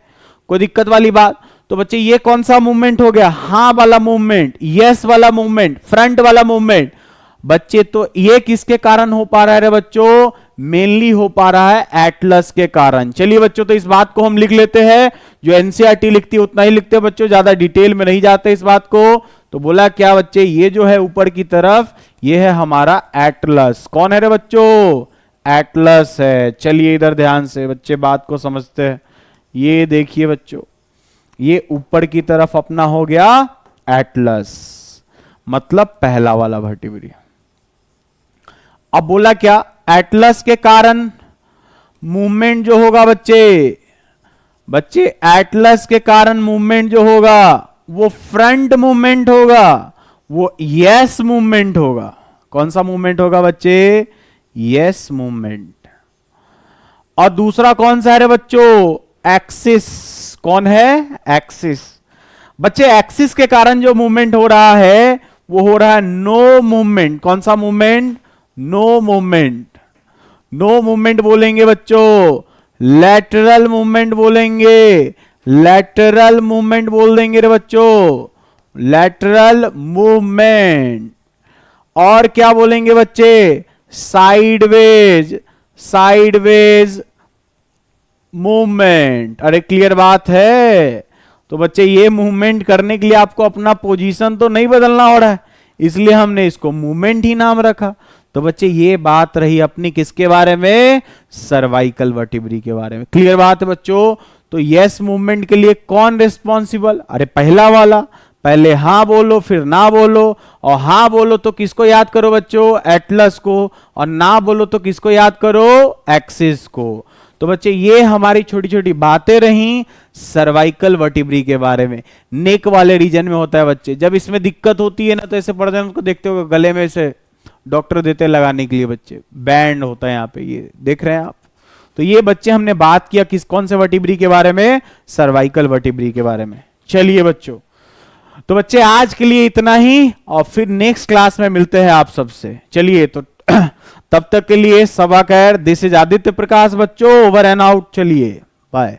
कोई दिक्कत वाली बात। तो बच्चे ये कौन सा मूवमेंट हो गया, हाँ वाला मूवमेंट, यस वाला मूवमेंट, फ्रंट वाला मूवमेंट। बच्चे तो ये किसके कारण हो पा रहा है बच्चों, मेनली हो पा रहा है एटलस के कारण। चलिए बच्चों, तो इस बात को हम लिख लेते हैं, जो एनसीईआरटी लिखती है उतना ही लिखते हैं बच्चों, ज्यादा डिटेल में नहीं जाते इस बात को। तो बोला क्या बच्चे, ये जो है ऊपर की तरफ, ये है हमारा एटलस। कौन है रे बच्चों, एटलस है। चलिए इधर ध्यान से बच्चे बात को समझते हैं। ये देखिए बच्चों, ये ऊपर की तरफ अपना हो गया एटलस, मतलब पहला वाला वर्टिब्री। अब बोला क्या, एटलस के कारण मूवमेंट जो होगा बच्चे, बच्चे एटलस के कारण मूवमेंट जो होगा वो फ्रंट मूवमेंट होगा, वो यस मूवमेंट होगा। कौन सा मूवमेंट होगा बच्चे, यस मूवमेंट। और दूसरा कौन सा है रे बच्चों, एक्सिस। कौन है, एक्सिस। बच्चे एक्सिस के कारण जो मूवमेंट हो रहा है वो हो रहा है नो मूवमेंट। कौन सा movement, no movement. No movement बोलेंगे बच्चों, लैटरल मूवमेंट बोलेंगे, लैटरल मूवमेंट बोल देंगे रे बच्चों, लैटरल मूवमेंट। और क्या बोलेंगे बच्चे, साइडवेज, साइडवेज मूवमेंट। अरे क्लियर बात है। तो बच्चे ये मूवमेंट करने के लिए आपको अपना पोजीशन तो नहीं बदलना हो रहा है, इसलिए हमने इसको मूवमेंट ही नाम रखा। तो बच्चे ये बात रही अपनी किसके बारे में, सर्वाइकल वर्टिब्री के बारे में। क्लियर बात है बच्चों। तो यस मूवमेंट के लिए कौन रिस्पॉन्सिबल, अरे पहला वाला, पहले हाँ बोलो फिर ना बोलो, और हाँ बोलो तो किसको याद करो बच्चों, एटलस को, और ना बोलो तो किसको याद करो, एक्सिस को। तो बच्चे ये हमारी छोटी छोटी बातें रही सर्वाइकल वर्टिब्री के बारे में। नेक वाले रीजन में होता है बच्चे, जब इसमें दिक्कत होती है ना तो ऐसे पढ़ते हैं, उसको देखते हो गले में से डॉक्टर देते हैं लगाने के लिए बच्चे, बैंड होता है यहाँ पे, ये देख रहे हैं आप। तो ये बच्चे हमने बात किया किस कौन से वर्टिब्री के बारे में, सर्वाइकल वर्टिब्री के बारे में। चलिए बच्चों, तो बच्चे आज के लिए इतना ही, और फिर नेक्स्ट क्लास में मिलते हैं आप सबसे। चलिए तो तब तक के लिए सबा खैर, दिस इज आदित्य प्रकाश बच्चों, ओवर एंड आउट। चलिए बाय।